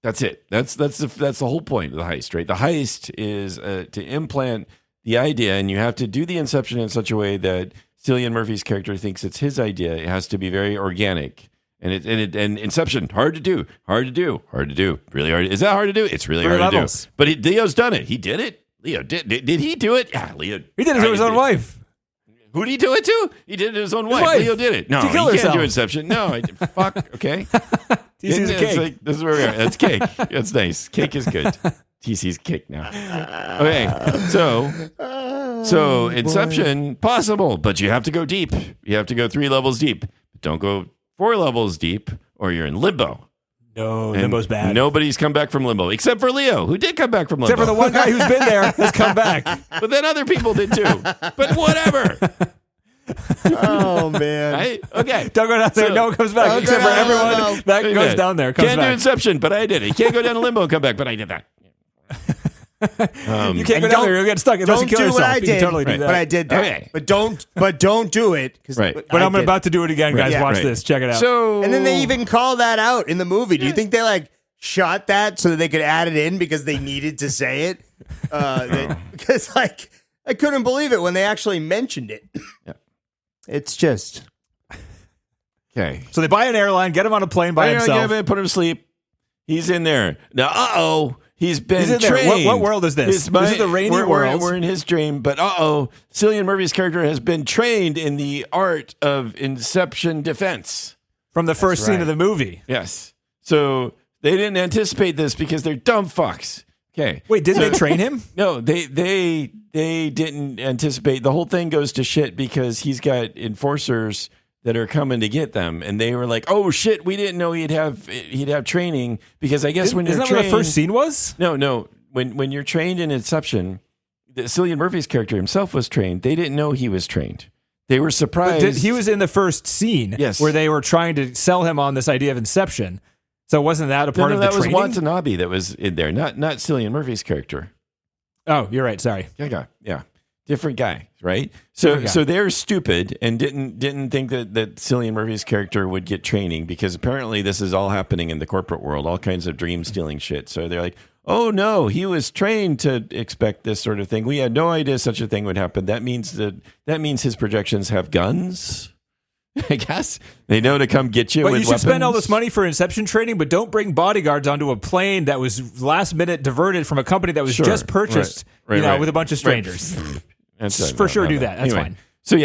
That's it. That's the whole point of the heist, right? The heist is to implant the idea, and you have to do the inception in such a way that Cillian Murphy's character thinks it's his idea. It has to be very organic. And Inception, hard to do, really hard. Is that hard to do? It's really Three hard levels. to do. But Leo's done it. He did it. Leo did he do it? Yeah, Leo. He did it to his own wife. Who did he do it to? He did it to his own wife. wife. Leo did it. No, She he killed can't herself. do Inception. No, fuck. Okay. TC's a It's cake. like, this is where we are. That's cake. That's nice. Cake is good. TC's cake now. Okay, so Inception possible, but you have to go deep. You have to go 3 levels deep. Don't go 4 levels deep, or you're in limbo. No, And Limbo's bad. Nobody's come back from limbo except for Leo, who did come back from limbo. Except for the one guy who's been there has come back. But then other people did too. But whatever. Oh man. Right? Okay. Don't go down there. So- no one comes back. Okay, Except for no, everyone no. that Wait a goes minute. down there comes Can't do back. Inception, but I did it. Can't go down to limbo and come back, but I did that. You can't And go down don't- there. You'll get stuck unless you Don't kill do what yourself. I You did. can totally do Right. that. But I did that. Okay. But don't do it. Right. But I I'm did. about to do it again, guys. Yeah. Watch Right. this. Check it out. So And then they even call that out in the movie. Do you think they like shot that so that they could add it in because they needed to say it? Because like I couldn't believe it when they actually mentioned it. Yeah. It's just Okay. So they buy an airline, get him on a plane by himself. Yeah, put him to sleep. He's in there. Now, he's been He's in there. trained. What world is this? This is the rainy world. We're in his dream, but Cillian Murphy's character has been trained in the art of Inception defense. From the first scene right. of the movie. Yes. So they didn't anticipate this because they're dumb fucks. Okay. Wait, didn't they train him? No, they didn't anticipate. The whole thing goes to shit because he's got enforcers that are coming to get them, and they were like, "Oh shit, we didn't know he'd have training." Because I guess when you're Isn't that trained, what the first scene was? no, when you're trained in Inception, Cillian Murphy's character himself was trained. They didn't know he was trained. They were surprised. He was in the first scene, Yes. where they were trying to sell him on this idea of Inception. So wasn't that a part of the that was training? Watanabe that was in there, not Cillian Murphy's character. Oh, you're right. Sorry. Yeah. Different guy, right? So they're stupid and didn't think that Cillian Murphy's character would get training because apparently this is all happening in the corporate world, all kinds of dream stealing shit. So they're like, oh no, he was trained to expect this sort of thing. We had no idea such a thing would happen. That means his projections have guns. I guess they know to come get you. But with you should spend all weapons. this money for Inception training, but don't bring bodyguards onto a plane that was last minute diverted from a company that was Sure. just purchased, Right. with a bunch of strangers. That's For sure do that. That's fine. So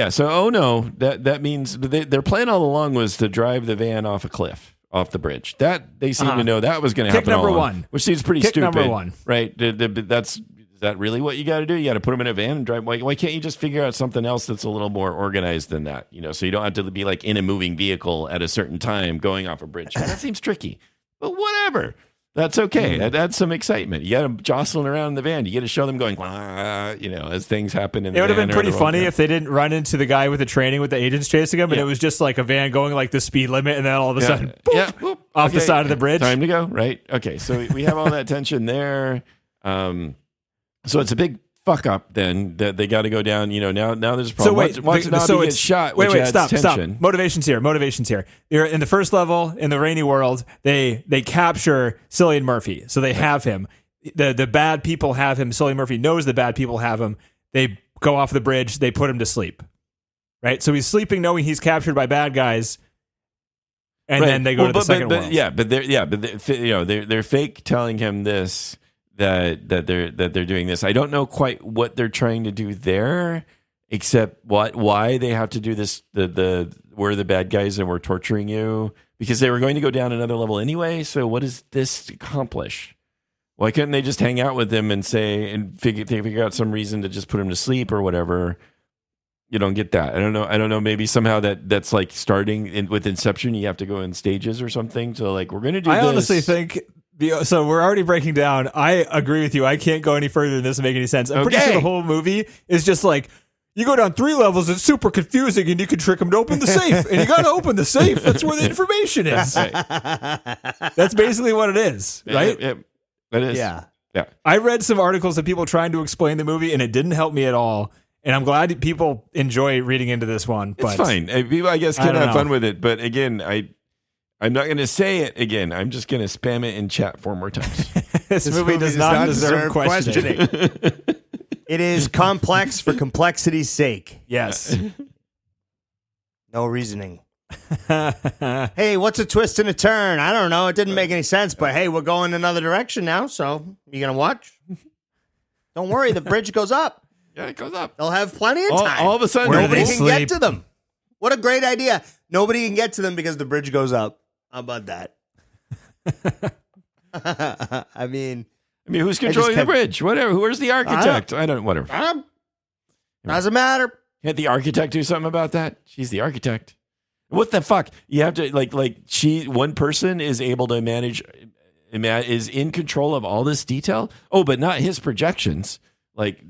that means their plan all along was to drive the van off a cliff, off the bridge. That they seem to know that was going to Kick happen. number all along, one. which seems pretty Kick stupid. number one. Right? Is that really what you got to do? You got to put them in a van and drive. Why can't you just figure out something else that's a little more organized than that? So you don't have to be like in a moving vehicle at a certain time going off a bridge. That seems tricky, but whatever. That's okay. That adds some excitement. You got them jostling around in the van. You get to show them going, as things happen in the van. It would have been or pretty the road. funny if they didn't run into the guy with the training with the agents chasing him, and Yeah. it was just like a van going like the speed limit, and then all of a sudden, boop, whoop, off the side of the bridge. Time to go, right? Okay, so we have all that tension there. So it's a big fuck up then that they got to go down. Now there's a problem. So wait, Watanabe gets shot, which adds stop. tension. Motivation's here. You're in the first level in the rainy world. They capture Cillian Murphy, so they have him. The bad people have him. Cillian Murphy knows the bad people have him. They go off the bridge. They put him to sleep. Right, so he's sleeping, knowing he's captured by bad guys, and then they go to the second world. They're fake telling him this. That they're doing this. I don't know quite what they're trying to do there, except why they have to do this. We're the bad guys and we're torturing you because they were going to go down another level anyway. So what does this accomplish? Why couldn't they just hang out with them and figure out some reason to just put him to sleep or whatever? You don't get that. I don't know. Maybe somehow that's like starting with Inception. You have to go in stages or something. So like we're going to do. I this. honestly think. So we're already breaking down. I agree with you. I can't go any further than this to make any sense. I'm pretty sure the whole movie is just like, you go down 3 levels, it's super confusing, and you can trick them to open the safe. And you got to open the safe. That's where the information is. That's basically what it is, right? Yeah, that is. Yeah. I read some articles of people trying to explain the movie, and it didn't help me at all. And I'm glad people enjoy reading into this one. But It's fine. People, I guess, can don't have know. fun with it. But again, I'm not going to say it again. I'm just going to spam it in chat 4 more times. this movie does not deserve questioning. It is complex for complexity's sake. Yes. No reasoning. Hey, what's a twist and a turn? I don't know. It didn't make any sense, but hey, we're going another direction now. So you gonna watch? Don't worry, the bridge goes up. Yeah, it goes up. They'll have plenty of time. All of a sudden, Where do Nobody they can get sleep? to them. What a great idea. Nobody can get to them because the bridge goes up. How about that? I mean, who's controlling the kept- bridge? Whatever. Where's the architect? I don't. Whatever. doesn't matter. Can't the architect do something about that? She's the architect. What the fuck? You have to one person is able to manage, is in control of all this detail. Oh, but not his projections.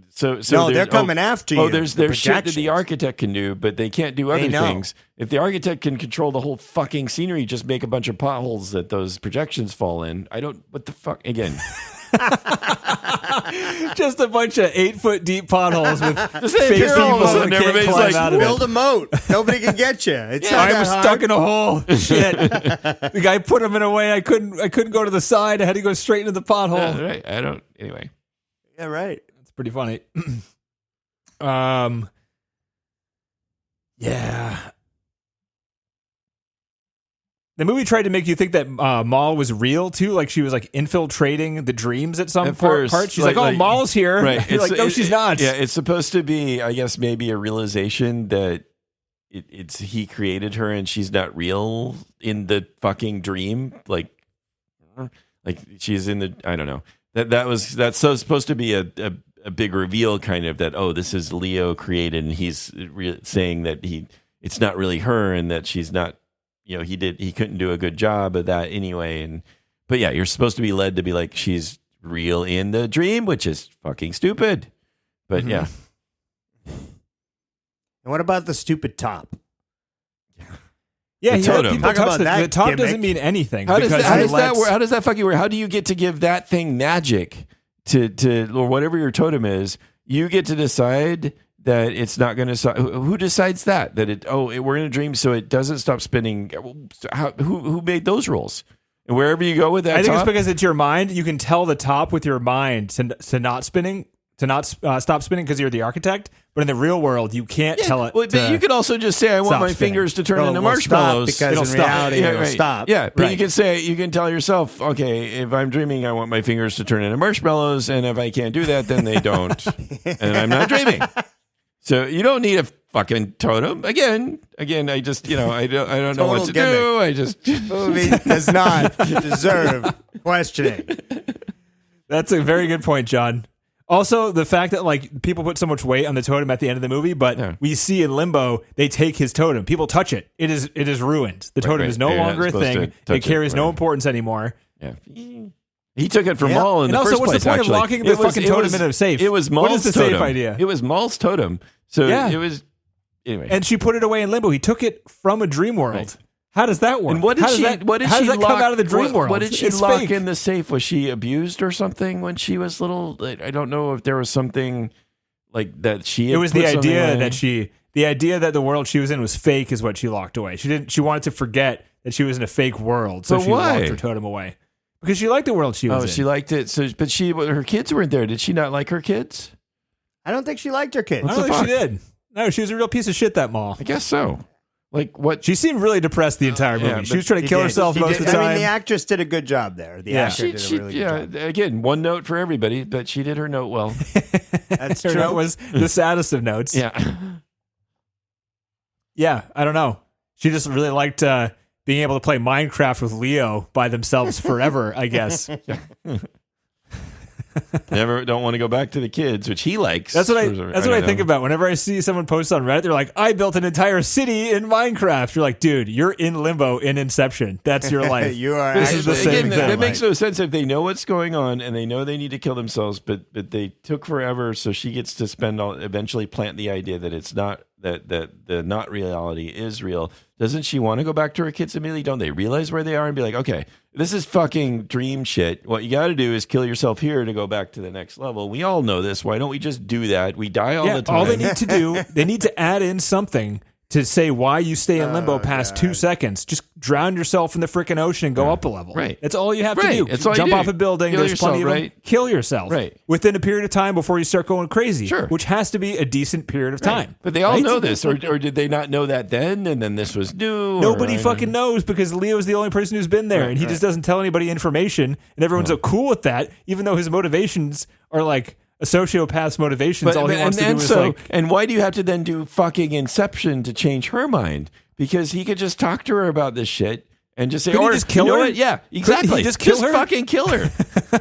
So No, they're coming after you. Oh, there's shit that projections. the architect can do, but they can't do other know. things. If the architect can control the whole fucking scenery, just make a bunch of potholes that those projections fall in. What the fuck? Again. Just a bunch of 8-foot deep potholes with fake here people all of a sudden who can't everybody's climb like, out of Build it. a moat. Nobody can get you. It's not I that was hard. stuck in a hole. Shit. The guy put him in a way I couldn't go to the side. I had to go straight into the pothole. Right. I don't. Anyway. Yeah, right. It's pretty funny. Yeah. The movie tried to make you think that Maul was real too, like she was like infiltrating the dreams at some part. She's like, "Oh, Maul's here." Right? You're like, "No, she's not." Yeah, it's supposed to be, I guess, maybe a realization that it's he created her and she's not real in the fucking dream. Like she's in the. I don't know. That's so supposed to be a big reveal, kind of that. Oh, this is Leo created, and he's saying that it's not really her, and that she's not. He couldn't do a good job of that anyway. But yeah, you're supposed to be led to be like, she's real in the dream, which is fucking stupid. But yeah. And what about the stupid top? Yeah, the totem. Talk about that the top gimmick. Doesn't mean anything. How does that fucking work? How do you get to give that thing magic to or whatever your totem is? You get to decide that it's not going to. Who decides that? We're in a dream, so it doesn't stop spinning. Who made those rules? And wherever you go with that, I think it's because it's your mind. You can tell the top with your mind to not spinning, to not stop spinning because you're the architect. But in the real world, you can't tell it. But you could also just say, "I want my fingers to turn into marshmallows." Stop because in reality, it'll stop. Yeah, but Right. you can tell yourself, "Okay, if I'm dreaming, I want my fingers to turn into marshmallows, and if I can't do that, then they don't, and I'm not dreaming." So you don't need a fucking totem. Again, I just, I don't know what to do. I just Movie does not deserve questioning. That's a very good point, John. Also, the fact that like people put so much weight on the totem at the end of the movie, but we see in Limbo they take his totem. People touch it. It is ruined. The totem is no longer a thing. It carries no importance anymore. Yeah. He took it from Maul in the first place. And also, what's the point actually. of locking the fucking totem in a safe? It was Maul's What is the totem. safe idea? It was Maul's totem. So it was anyway. And she put it away in Limbo. He took it from a dream world. Right. How does that work? And what did how she? Does that, what did how she does that lock, come out of the dream world? What did she It's lock fake. in the safe? Was she abused or something when she was little? I don't know if there was something like that. She. It was put the idea away. that the idea that the world she was in was fake is what she locked away. She wanted to forget that she was in a fake world, so But she why? locked her totem away because she liked the world she was in. Oh, she liked it. So, but her kids weren't there. Did she not like her kids? I don't think she liked her kids. I don't think she did. No, she was a real piece of shit. That Maul. I guess so. Like what? She seemed really depressed the entire movie. Yeah, she was trying to kill herself She most did. of the time. I mean, the actress did a good job there. The actor did a really good job. Again, one note for everybody, but she did her note well. That's Her true. note was the saddest of notes. Yeah. Yeah, I don't know. She just really liked being able to play Minecraft with Leo by themselves forever, I guess. Don't want to go back to the kids, which he likes. That's what I think about whenever I see someone post on Reddit. They're like, "I built an entire city in Minecraft." You're like, "Dude, you're in Limbo in Inception. That's your life." You are. This is the actually- same Again, thing. that makes no sense if they know what's going on and they know they need to kill themselves, but they took forever, so she gets to eventually plant the idea that it's not that the not reality is real. Doesn't she want to go back to her kids immediately? Don't they realize where they are and be like, okay, this is fucking dream shit. What you got to do is kill yourself here to go back to the next level. We all know this. Why don't we just do that? We die all the time. All they need to do, they need to add in something to say why you stay in limbo past 2 seconds. Just drown yourself in the freaking ocean and go up a level. Right. That's all you have to Right. do. That's all you Jump do. off a building. Kill There's plenty of yourself, them. right. Kill yourself. Right. Within a period of time before you start going crazy. Sure. Which has to be a decent period of time. But they all Right? know this, or did they not know that then? And then this was new. Nobody fucking knows because Leo's the only person who's been there, and he just doesn't tell anybody information, and everyone's so cool with that, even though his motivations are like a sociopath's motivations. All he wants to do is like. And why do you have to then do fucking Inception to change her mind? Because he could just talk to her about this shit and just say, Couldn't he or just kill you know her? what? Yeah, Couldn't exactly. he just kill her? Fucking kill her.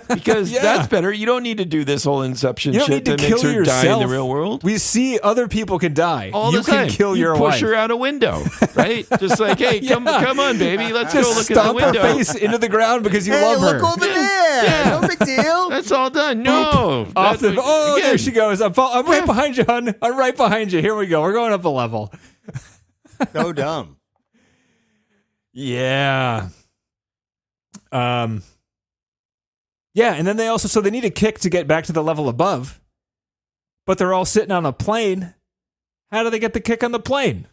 Because Yeah. that's better. You don't need to do this whole Inception You don't shit need to that makes kill her die in yourself. the real world. We see other people can die. All you the time. can kill you your push wife. her out a window, right? Just like, hey, come on, baby, let's go Just look at the stomp her window. face into the ground because you Hey, love her. look over there. Yeah. No big deal. That's all done. No, Off the, again, there she goes. I'm right behind you, hon. I'm right behind you. Here we go. We're going up a level. So dumb. Yeah. Yeah, and then they also so they need a kick to get back to the level above, but they're all sitting on a plane. How do they get the kick on the plane?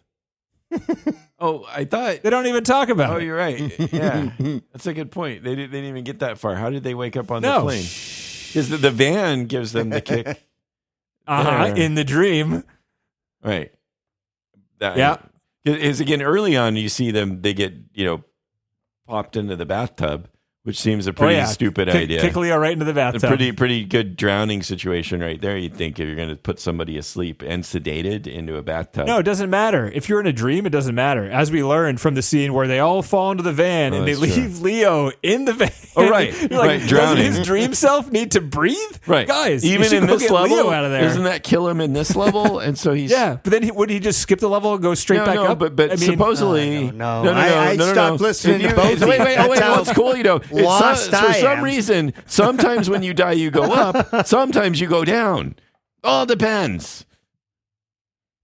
Oh, I thought. They don't even talk about Oh, it. you're right. Yeah, that's a good point. They didn't even get that far. How did they wake up on the No. plane? Because the van gives them the kick. in the dream. Right. Yeah. Is again early on you see them, they get, popped into the bathtub, which seems a pretty stupid idea. Kick Leo right into the bathtub. A pretty good drowning situation right there. You'd think if you're going to put somebody asleep and sedated into a bathtub. No, it doesn't matter. If you're in a dream, it doesn't matter. As we learned from the scene where they all fall into the van and they leave Leo in the van. Oh, right. You're like, right. Drowning. Doesn't his dream self need to breathe? Right. Guys, even in this level, Leo out of there. Doesn't that kill him in this level? And so he's... Yeah, but then would he just skip the level and go straight back up? But supposedly... I stopped listening to both. Wait, what's cool, for some reason, sometimes when you die, you go up. Sometimes you go down. All depends.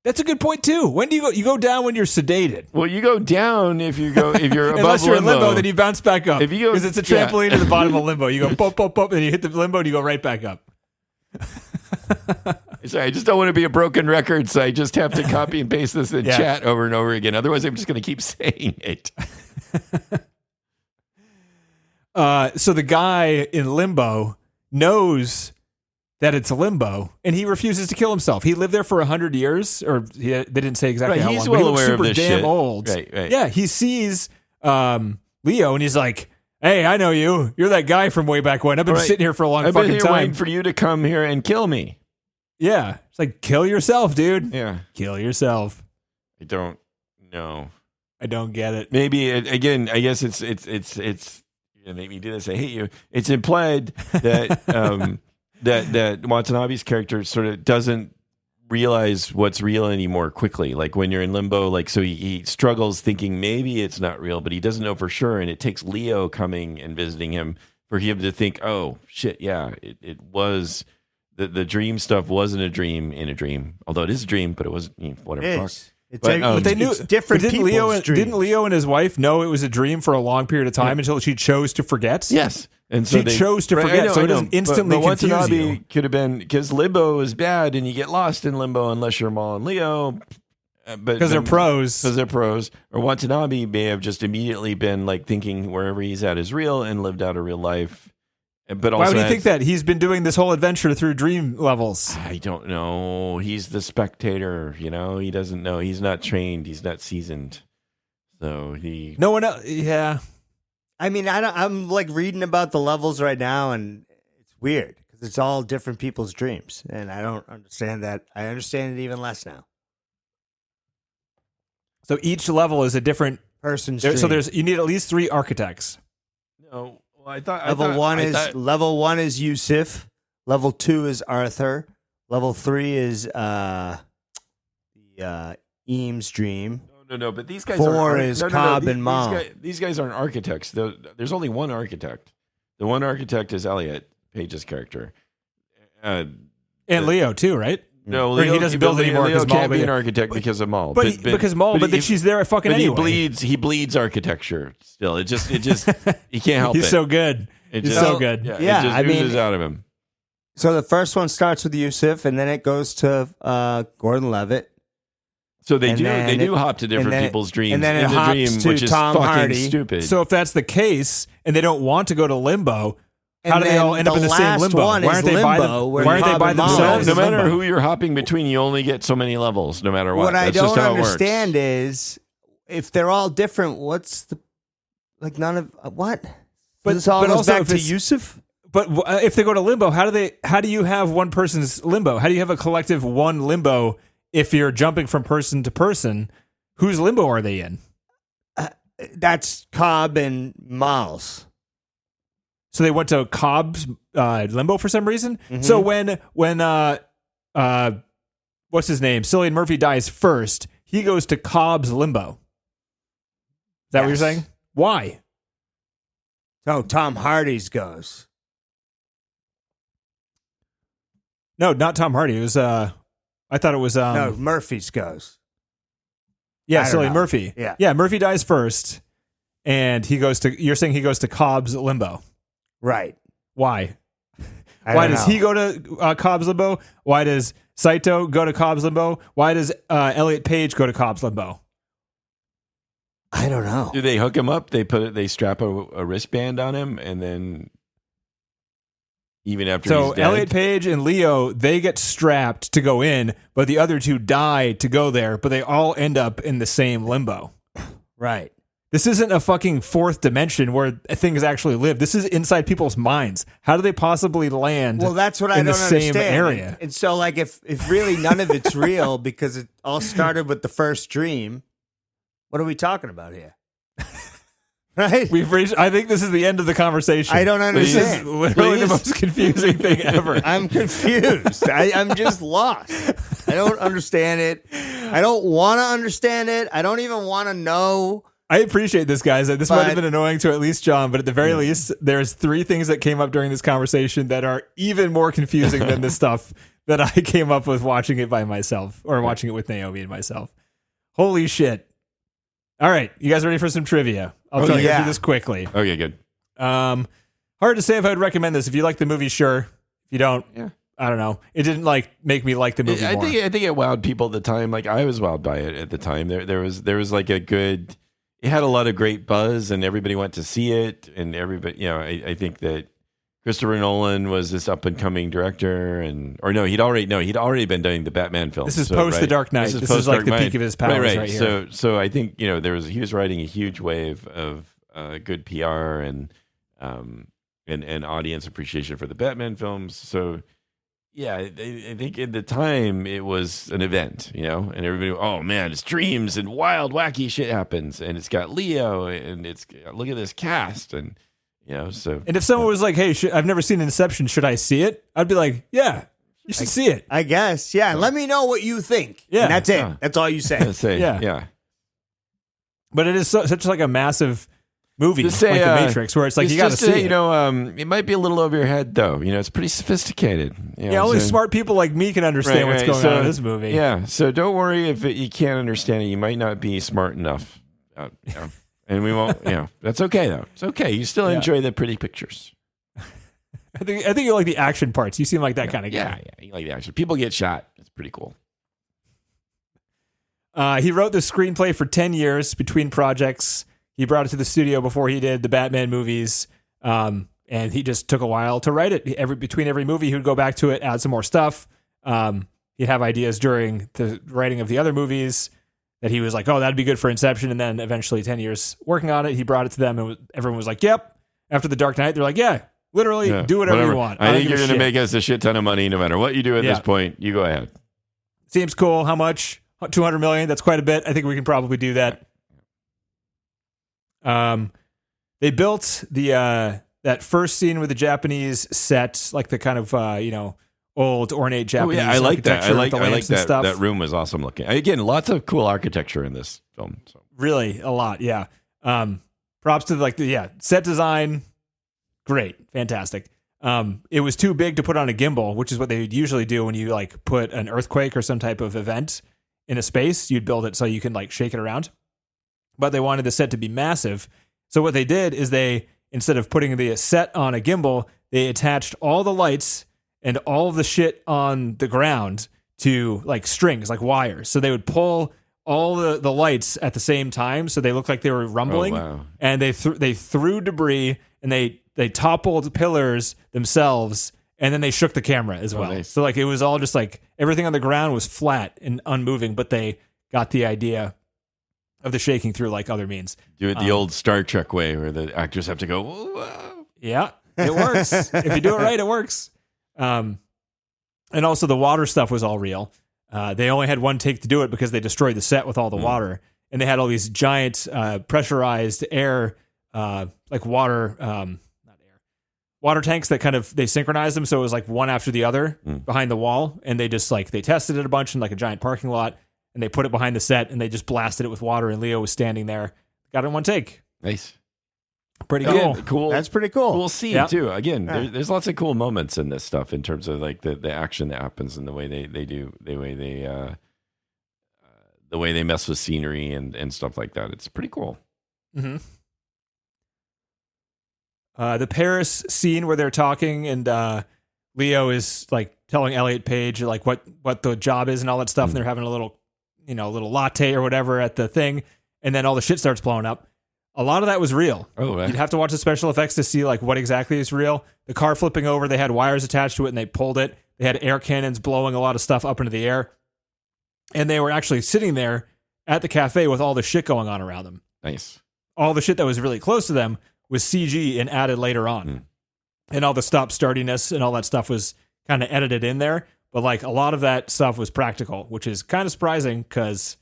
That's a good point too. When do you go? You go down when you're sedated. Well, you go down if you're above Unless you're in limbo, then you bounce back up. If you go, because it's a trampoline to the bottom of limbo. You go pop, pop, pop, and you hit the limbo, and you go right back up. Sorry, I just don't want to be a broken record, so I just have to copy and paste this in chat over and over again. Otherwise, I'm just going to keep saying it. So the guy in limbo knows that it's limbo, and he refuses to kill himself. He lived there for 100 years, or they didn't say exactly how long. He's But he well looks aware super of this damn shit. old. Right. Yeah, he sees Leo, and he's like, "Hey, I know you. You're that guy from way back when. I've been sitting here for a long I've fucking been here time waiting for you to come here and kill me." Yeah, it's like, kill yourself, dude. Yeah, kill yourself. I don't know. I don't get it. Maybe again, I guess it's you're gonna make me do this. I hate you. It's implied that that Watanabe's character sort of doesn't realize what's real anymore quickly. Like when you're in limbo, like so he struggles thinking maybe it's not real, but he doesn't know for sure. And it takes Leo coming and visiting him for him to think, oh shit, yeah, it was the dream stuff wasn't a dream in a dream. Although it is a dream, but it wasn't whatever. But they knew different. Didn't Leo and his wife know it was a dream for a long period of time until she chose to forget? Yes, and so she chose to forget, so it doesn't instantly confuse Watanabe you. could have been because limbo is bad, and you get lost in limbo unless you're Maul and Leo. Because they're pros. Because they're pros. Or Watanabe may have just immediately been like thinking wherever he's at is real and lived out a real life. But also why would you think that? He's been doing this whole adventure through dream levels. I don't know. He's the spectator, he doesn't know. He's not trained. He's not seasoned. So no one else. Yeah. I mean, I'm like reading about the levels right now, and it's weird because it's all different people's dreams, and I don't understand that. I understand it even less now. So each level is a different person's dream. So you need at least 3 architects. No. Well, I thought level one is Yusuf. Level 2 is Arthur. Level 3 is Eames' dream. No. But these guys 4 is Cobb and Maul. These guys aren't architects. There's only one architect. The one architect is Elliot, Page's character, and Leo too, right? No, Leo, he doesn't build anymore. Leo can't be an architect because of Maul. Because Maul, but then she's there fucking anyway. He bleeds architecture still. It just he can't help it. He's so good. He's so good. Yeah, it just oozes out of him. So the first one starts with Yusuf, and then it goes to Gordon-Levitt. So they do hop to different people's dreams, and then it in the hops dream, to which is Tom fucking Hardy. stupid. So if that's the case, and they don't want to go to limbo, how do they all end up in the same limbo? Why aren't they by themselves? No matter who you're hopping between, you only get so many levels, no matter what. What I That's just don't how understand is if they're all different, what's the none of what? But this all goes back to Yusuf. But if they go to limbo, how do you have one person's limbo? How do you have a collective one limbo if you're jumping from person to person? Whose limbo are they in? That's Cobb and Miles. So they went to Cobb's limbo for some reason. Mm-hmm. So when what's his name? Cillian Murphy dies first, he goes to Cobb's limbo. Is that what you're saying? Why? Oh, Tom Hardy's goes. No, not Tom Hardy. It was I thought it was no, Murphy's goes. Yeah, Cillian Murphy. Yeah, Murphy dies first, and you're saying he goes to Cobb's limbo. Right. Why? Why does he go to Cobb's limbo? Why does Saito go to Cobb's limbo? Why does Elliot Page go to Cobb's limbo? I don't know. Do they hook him up? They strap a wristband on him, and then even after So he's dead. Elliot Page and Leo, they get strapped to go in, but the other two die to go there, but they all end up in the same limbo. Right. This isn't a fucking fourth dimension where things actually live. This is inside people's minds. How do they possibly land Well, that's what I in don't the same understand. area? And so, like, if really none of it's real because it all started with the first dream, what are we talking about here? Right? We've reached. I think this is the end of the conversation. I don't This is understand. literally the Please. most confusing thing ever. I'm confused. I'm just lost. I don't understand it. I don't want to understand it. I don't even want to know. I appreciate this, guys. This might have But- been annoying to at least John, but at the very least, there's 3 things that came up during this conversation that are even more confusing than the stuff that I came up with watching it by myself or watching it with Naomi and myself. Holy shit. All right. You guys ready for some trivia? I'll try to get yeah. through this quickly. Okay, good. Hard to say if I would recommend this. If you like the movie, sure. If you don't, Yeah. I don't know. It didn't make me like the movie I more. think it wowed people at the time. Like I was wowed by it at the time. There was like a good. It had a lot of great buzz, and everybody went to see it. And everybody, I think that Christopher Nolan was this up and coming director, he'd already been doing the Batman films. This is post The Dark Knight. This is like post-Dark the Knight. peak of his powers right here. So I think he was riding a huge wave of good PR and audience appreciation for the Batman films. So. Yeah, I think at the time it was an event, and everybody, oh man, it's dreams and wild, wacky shit happens, and it's got Leo, and look at this cast, and so. And if someone was like, "Hey, I've never seen Inception. Should I see it?" I'd be like, "Yeah, you should see it." I guess. Yeah. Let me know what you think. Yeah. And that's it. Yeah. That's all you say. Let's say, Yeah. yeah. But it is such like a massive movie, Just say, like The Matrix, where it's like It's you got to just, see it. it might be a little over your head though. It's pretty sophisticated. Yeah, only so- smart people like me can understand what's going on in this movie. Yeah, so don't worry if you can't understand it. You might not be smart enough, and we won't. That's okay though. It's okay. You still enjoy the pretty pictures. I think you like the action parts. You seem like that kind of guy. Yeah, you like the action. People get shot. It's pretty cool. He wrote the screenplay for 10 years between projects. He brought it to the studio before he did the Batman movies, and he just took a while to write it. Between every movie, he would go back to it, add some more stuff. He'd have ideas during the writing of the other movies that he was like, oh, that'd be good for Inception. And then eventually 10 years working on it, he brought it to them, and everyone was like, yep. After The Dark Knight, they're like, yeah, literally do whatever you want. I think you're going to make us a shit ton of money no matter what you do at this Yeah. point. You go ahead. Seems cool. How much? $200 million. That's quite a bit. I think we can probably do that. They built the that first scene with the Japanese set, like the kind of old ornate Japanese. I like that. I architecture like with the lamps and that. stuff. That room was awesome looking. Again, lots of cool architecture in this film. So. Really, a lot. Yeah. Props to the set design. Great, fantastic. It was too big to put on a gimbal, which is what they would usually do when you like put an earthquake or some type of event in a space. You'd build it so you can like shake it around. But they wanted the set to be massive. So what they did is instead of putting the set on a gimbal, they attached all the lights and all of the shit on the ground to like strings, like wires. So they would pull all the lights at the same time, so they looked like they were rumbling. Oh, wow. And they threw debris, and they toppled pillars themselves, and then they shook the camera as well. Nice. So like it was all just like everything on the ground was flat and unmoving, but they got the idea of the shaking through like other means. Do it the old Star Trek way, where the actors have to go. Whoa. Yeah, it works. If you do it right, it works. And also the water stuff was all real. They only had one take to do it because they destroyed the set with all the water, and they had all these giant pressurized air, like water, water tanks that kind of they synchronized them, so it was like one after the other behind the wall, and they just like they tested it a bunch in like a giant parking lot, and they put it behind the set, and they just blasted it with water, and Leo was standing there, got it in one take. Nice. Pretty Again, cool. cool. That's pretty cool. Cool scene Yeah. too. Again, Yeah. there's lots of cool moments in this stuff in terms of like the action that happens and the way they mess with scenery and stuff like that. It's pretty cool. Mm-hmm. The Paris scene where they're talking and Leo is like telling Elliot Page like what the job is and all that stuff, and they're having a little latte or whatever at the thing, and then all the shit starts blowing up. A lot of that was real. Oh, right. You'd have to watch the special effects to see like what exactly is real. The car flipping over, they had wires attached to it and they pulled it. They had air cannons blowing a lot of stuff up into the air. And they were actually sitting there at the cafe with all the shit going on around them. Nice. All the shit that was really close to them was CG and added later on. And all the stop-startiness and all that stuff was kind of edited in there. But like a lot of that stuff was practical, which is kind of surprising because,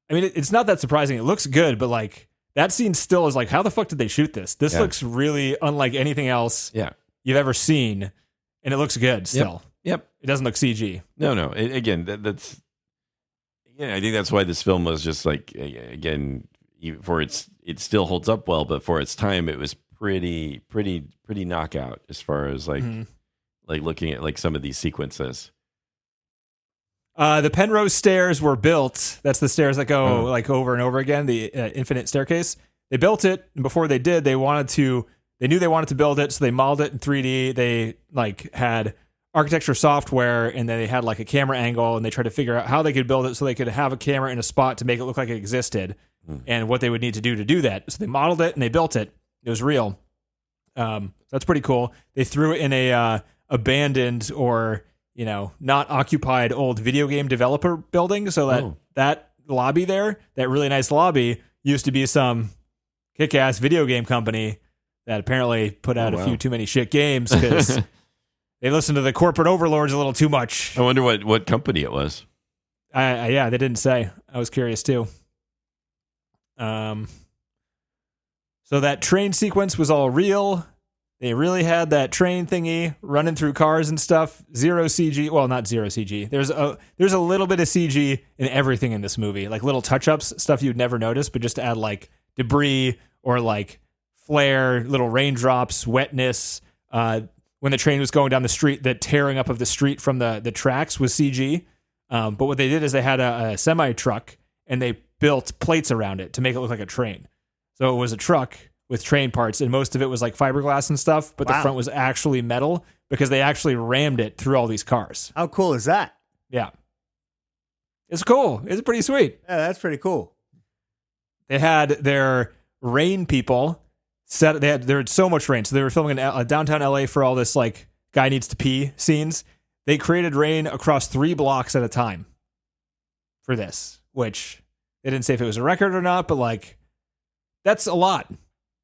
I mean, it's not that surprising. It looks good, but like that scene still is like, how the fuck did they shoot this? This looks really unlike anything else you've ever seen. And it looks good still. Yep. It doesn't look CG. No. That's I think that's why this film was just like, again, it still holds up well, but for its time, it was pretty knockout as far as like looking at like some of these sequences. The Penrose stairs were built. That's the stairs that go like over and over again, the infinite staircase. They built it, and before they did, they knew they wanted to build it, so they modeled it in 3D. They like had architecture software, and then they had like a camera angle, and they tried to figure out how they could build it so they could have a camera in a spot to make it look like it existed, and what they would need to do that. So they modeled it and they built it. It was real. That's pretty cool. They threw it in a abandoned or not occupied old video game developer building, so that lobby there, that really nice lobby, used to be some kick-ass video game company that apparently put out a few too many shit games because they listened to the corporate overlords a little too much. I wonder what company it was. They didn't say. I was curious too. So that train sequence was all real. They really had that train thingy running through cars and stuff. Zero CG. Well, not zero CG. There's a little bit of CG in everything in this movie, like little touch-ups, stuff you'd never notice, but just to add like debris or like flare, little raindrops, wetness. When the train was going down the street, the tearing up of the street from the tracks was CG. But what they did is they had a semi-truck and they built plates around it to make it look like a train. So it was a truck with train parts, and most of it was like fiberglass and stuff, but the front was actually metal because they actually rammed it through all these cars. How cool is that? Yeah. It's cool. It's pretty sweet. Yeah, that's pretty cool. They had their rain people there had so much rain, so they were filming in downtown LA for all this like guy needs to pee scenes. They created rain across 3 blocks at a time for this, which they didn't say if it was a record or not, but like that's a lot.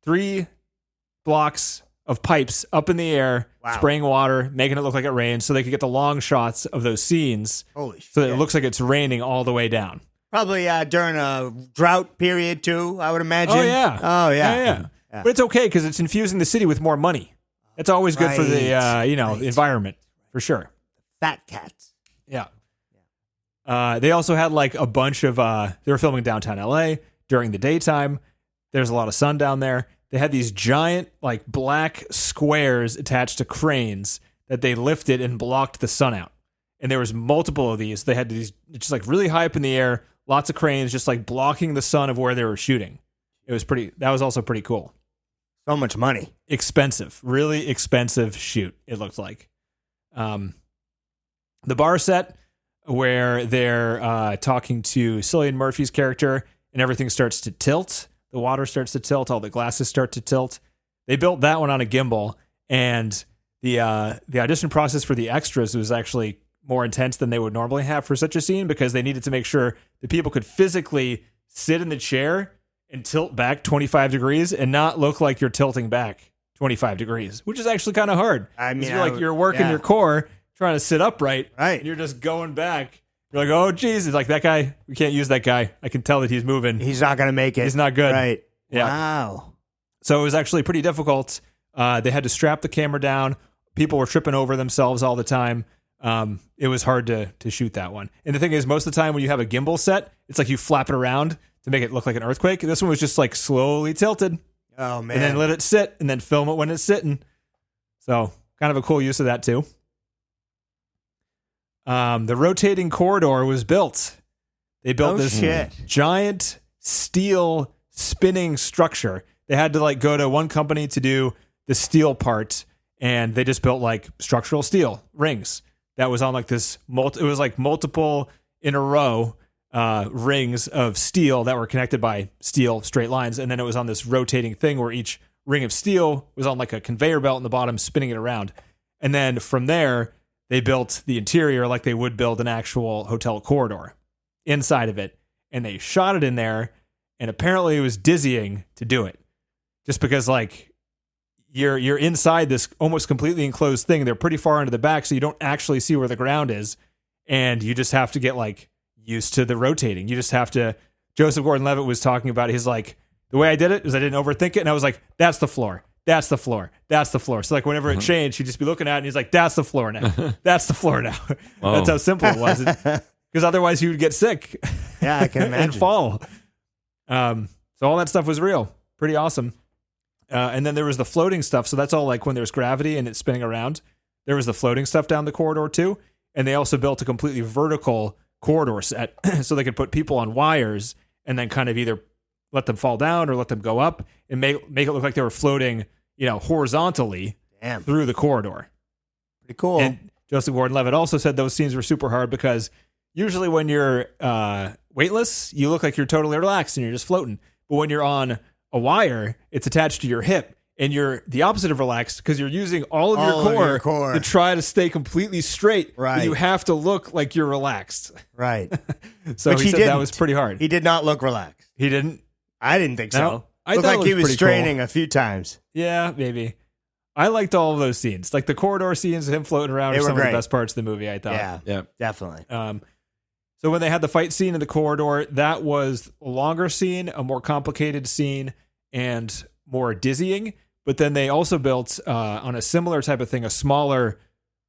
3 blocks of pipes up in the air, spraying water, making it look like it rained, so they could get the long shots of those scenes. Holy shit. So that it looks like it's raining all the way down. Probably during a drought period too, I would imagine. Oh yeah. Yeah. But it's okay because it's infusing the city with more money. It's always good for the the environment for sure. Fat cats. Yeah. They also had like a bunch of they were filming downtown LA during the daytime. There's a lot of sun down there. They had these giant like black squares attached to cranes that they lifted and blocked the sun out. And there was multiple of these. They had these just like really high up in the air, lots of cranes just like blocking the sun of where they were shooting. That was also pretty cool. So much money. Expensive, really expensive shoot, it looked like. The bar set where they're talking to Cillian Murphy's character and everything starts to tilt. The water starts to tilt. All the glasses start to tilt. They built that one on a gimbal, and the audition process for the extras was actually more intense than they would normally have for such a scene because they needed to make sure the people could physically sit in the chair and tilt back 25 degrees and not look like you're tilting back 25 degrees, which is actually kind of hard. I mean, you're working your core trying to sit upright, right? And you're just going back. You're like, oh, geez, it's like that guy. We can't use that guy. I can tell that he's moving. He's not going to make it. He's not good. Right. Yeah. Wow. So it was actually pretty difficult. They had to strap the camera down. People were tripping over themselves all the time. It was hard to shoot that one. And the thing is, most of the time when you have a gimbal set, it's like you flap it around to make it look like an earthquake. This one was just like slowly tilted. Oh, man. And then let it sit and then film it when it's sitting. So kind of a cool use of that too. The rotating corridor was built. They built this giant steel spinning structure. They had to like go to one company to do the steel part, and they just built like structural steel rings that was on like this. It was like multiple in a row rings of steel that were connected by steel straight lines, and then it was on this rotating thing where each ring of steel was on like a conveyor belt in the bottom, spinning it around. And then from there, they built the interior like they would build an actual hotel corridor inside of it, and they shot it in there, and apparently it was dizzying to do it, just because like you're inside this almost completely enclosed thing. They're pretty far into the back, so you don't actually see where the ground is, and you just have to get like used to the rotating. You just have to. Joseph Gordon-Levitt was talking about it. He's like, the way I did it is I didn't overthink it, and I was like, that's the floor. That's the floor. That's the floor. So like whenever it changed, he'd just be looking at it, and he's like, that's the floor now. That's the floor now. That's how simple it was. Because otherwise you would get sick. Yeah, I can imagine. And fall. So all that stuff was real. Pretty awesome. And then there was the floating stuff. So that's all like when there's gravity and it's spinning around. There was the floating stuff down the corridor too. And they also built a completely vertical corridor set so they could put people on wires and then kind of either let them fall down or let them go up and make it look like they were floating, horizontally through the corridor. Pretty cool. And Joseph Gordon-Levitt also said those scenes were super hard because usually when you're weightless, you look like you're totally relaxed and you're just floating. But when you're on a wire, it's attached to your hip and you're the opposite of relaxed because you're using all of your core to try to stay completely straight. Right. You have to look like you're relaxed. Right. So he said that was pretty hard. He did not look relaxed. He didn't? I didn't think so. No, I looked thought like he was pretty straining cool. a few times. Yeah, maybe. I liked all of those scenes. Like the corridor scenes, him floating around, are some of the best parts of the movie, I thought. Yeah, definitely. So when they had the fight scene in the corridor, that was a longer scene, a more complicated scene, and more dizzying. But then they also built, on a similar type of thing, a smaller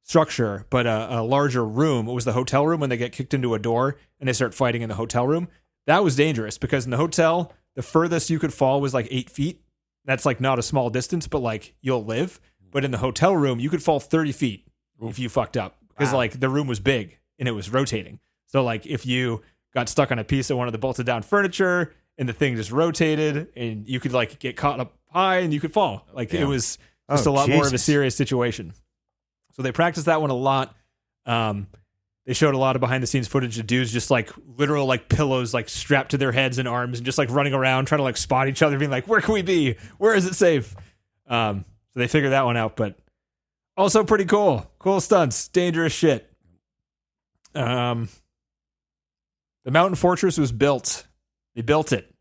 structure, but a larger room. It was the hotel room when they get kicked into a door and they start fighting in the hotel room. That was dangerous because in the hotel, the furthest you could fall was like 8 feet. That's like not a small distance, but like you'll live. But in the hotel room, you could fall 30 feet if you fucked up because like the room was big and it was rotating. So like if you got stuck on a piece of one of the bolted down furniture and the thing just rotated and you could like get caught up high and you could fall. Like it was just a lot more of a serious situation. So they practiced that one a lot. They showed a lot of behind the scenes footage of dudes just like literal like pillows like strapped to their heads and arms and just like running around trying to like spot each other being like, where can we be? Where is it safe? So they figured that one out, but also pretty cool. Cool stunts. Dangerous shit. The mountain fortress was built. They built it.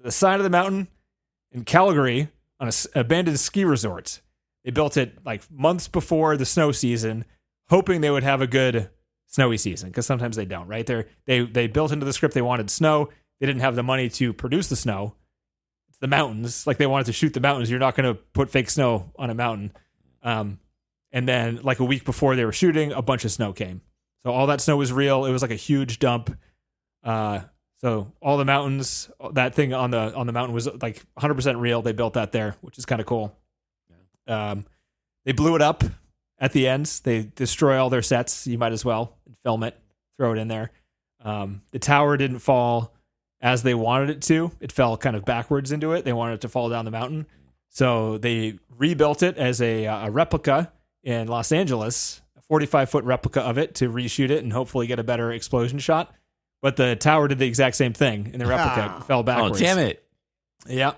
The side of the mountain in Calgary on an abandoned ski resort. They built it like months before the snow season, hoping they would have a good snowy season because sometimes they don't, right? They built into the script they wanted snow. They didn't have the money to produce the snow. It's the mountains. Like they wanted to shoot the mountains. You're not going to put fake snow on a mountain. And then like a week before they were shooting, a bunch of snow came. So all that snow was real. It was like a huge dump. So all the mountains, that thing on the mountain was like 100% real. They built that there, which is kind of cool. They blew it up at the end. They destroy all their sets. You might as well film it, throw it in there. The tower didn't fall as they wanted it to. It fell kind of backwards into it. They wanted it to fall down the mountain. So they rebuilt it as a replica in Los Angeles, a 45-foot replica of it to reshoot it and hopefully get a better explosion shot. But the tower did the exact same thing, and the replica fell backwards. Oh, damn it. Yeah.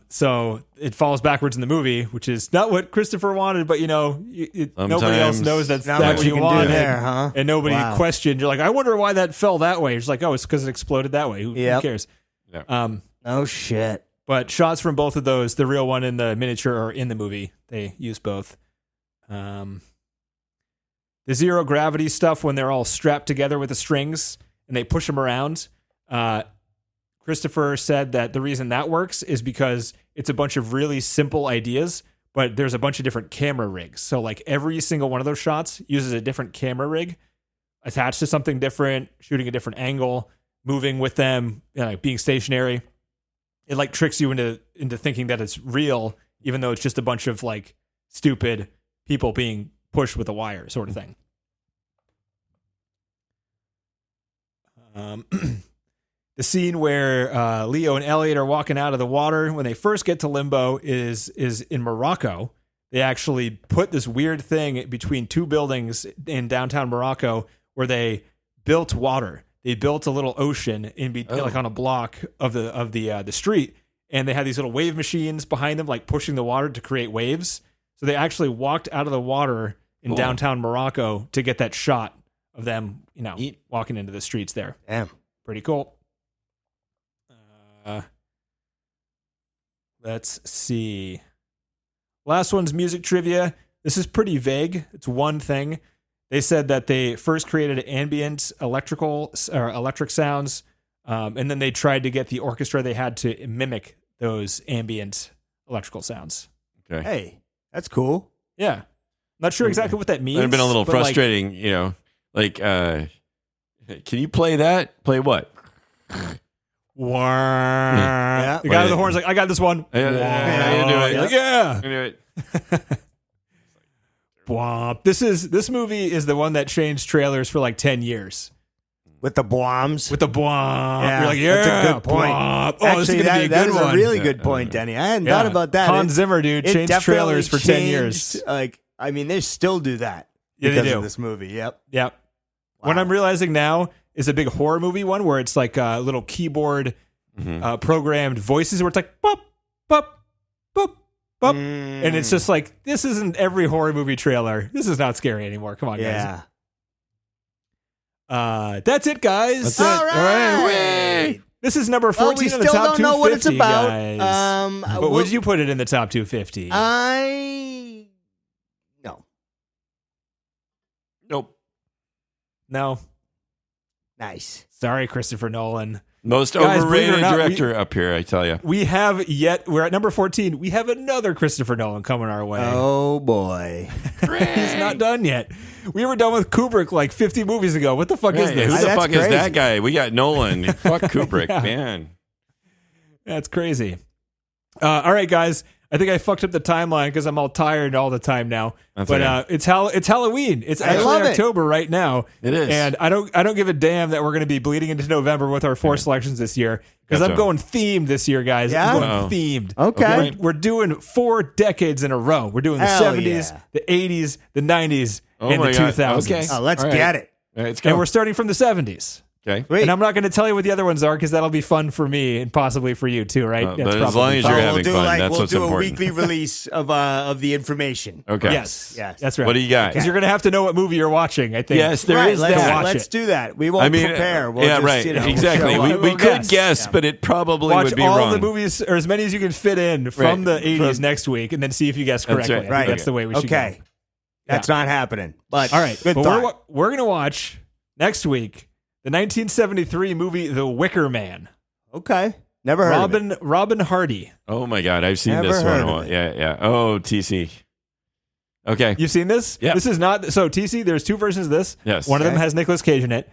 So it falls backwards in the movie, which is not what Christopher wanted, but nobody else knows that's what you wanted, there, huh? And nobody questioned. You're like, I wonder why that fell that way. It's like, oh, it's because it exploded that way. Who cares? Yeah. Oh shit. But shots from both of those, the real one and the miniature are in the movie. They use both. The zero gravity stuff when they're all strapped together with the strings and they push them around. Christopher said that the reason that works is because it's a bunch of really simple ideas, but there's a bunch of different camera rigs. So like every single one of those shots uses a different camera rig attached to something different, shooting a different angle, moving with them, being stationary. It like tricks you into thinking that it's real, even though it's just a bunch of like stupid people being pushed with a wire sort of thing. The scene where Leo and Elliot are walking out of the water when they first get to Limbo is in Morocco. They actually put this weird thing between two buildings in downtown Morocco where they built water. they built a little ocean like on a block of the street, and they had these little wave machines behind them, like pushing the water to create waves. So they actually walked out of the water in downtown Morocco to get that shot of them, walking into the streets there. Damn. Pretty cool. Let's see. Last one's music trivia. This is pretty vague. It's one thing. They said that they first created ambient electric sounds, and then they tried to get the orchestra they had to mimic those ambient electrical sounds. Okay. Hey, that's cool. Yeah. Not sure exactly what that means. It would have been a little but, frustrating, can you play that? Play what? Yeah. The guy with the horn's like, I got this one. Yeah. Yeah. Do it. Bwomp. This movie is the one that changed trailers for like 10 years. With the bombs. With the bwomp. Yeah, You're like, that's a good point. Bwomp. Oh, Actually, this is going to be a that good is one. a really good point, Denny. I hadn't thought about that. Hans Zimmer, dude, It changed definitely trailers for 10 years. changed, they still do that. Yeah, they because do. of this movie. Yep. Yep. Wow. What I'm realizing now is a big horror movie one where it's like a little keyboard programmed voices where it's like, bop, bop, bop, bop. And it's just like, this isn't every horror movie trailer. This is not scary anymore. Come on, guys. That's it, guys. That's it. All right. This is number 14 we in the still top don't know what it's 250, about. guys. But would you put it in the top 250? No. Nope. No. Nice. Sorry, Christopher Nolan. Most Guys, believe it or overrated not, director up here, I tell you. we're at number 14. We have another Christopher Nolan coming our way. Oh, boy. He's not done yet. We were done with Kubrick like 50 movies ago. What the fuck is Who this? the That's fuck is crazy. that guy? We got Nolan. Fuck Kubrick, Yeah. man. That's crazy. All right, guys. I think I fucked up the timeline because I'm all tired all the time now. That's but okay. it's Halloween. It's I actually love it. October right now. It is. And I don't give a damn that we're going to be bleeding into November with our 4 selections this year because Gotcha. I'm going themed this year, guys. Yeah? I'm going Oh. themed. Okay. We're doing 4 decades in a row. We're doing the Hell 70s, yeah. the 80s, the 90s, Oh and my the God. 2000s. Okay. Oh, let's All right. get it. All right, let's go. And we're starting from the 70s. Okay. Wait. And I'm not going to tell you what the other ones are because that'll be fun for me and possibly for you too, right? But as long as fun. you're having fun, that's we'll what's do important. a weekly release of the information. Okay. Yes. Yes. That's right. What do you got? Because you're going to have to know what movie you're watching, I think. Yes, there right, is let's, that. watch let's it. do that. We won't prepare. We'll yeah, just, right. we'll Exactly. show We, up. we We'll could guess. guess, but it probably Watch would be all wrong. the movies, or as many as you can fit in from Right. the 80s From- next week, and then see if you guess That's correctly. right. I think that's the way we should Okay. go. That's not happening. But All right. good But thought. we're going to watch next week the 1973 movie The Wicker Man. Okay. Never heard of it. Robin Hardy. Oh my God, I've seen Never this heard one. of it. Yeah. Oh, TC. Okay. You've seen this? Yep. This is not so TC. There's 2 versions of this. Yes. One of them Okay. has Nicolas Cage in it.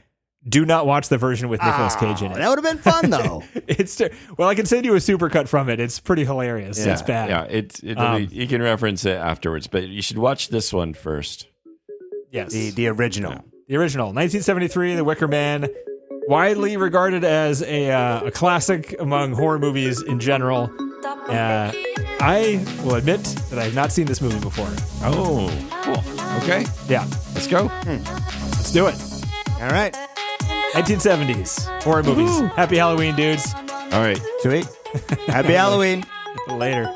Do not watch the version with Nicolas Cage in it. That would have been fun, though. Well, I can send you a supercut from it. It's pretty hilarious. Yeah, It's bad. Yeah, you can reference it afterwards, but you should watch this one first. Yes. the original. The original, 1973, The Wicker Man, widely regarded as a classic among horror movies in general. I will admit that I have not seen this movie before. Oh, cool. Okay, Yeah, let's go. let's do it. All right. 1970s horror movies. Happy Halloween, dudes. All right. Sweet. Happy Halloween. Later.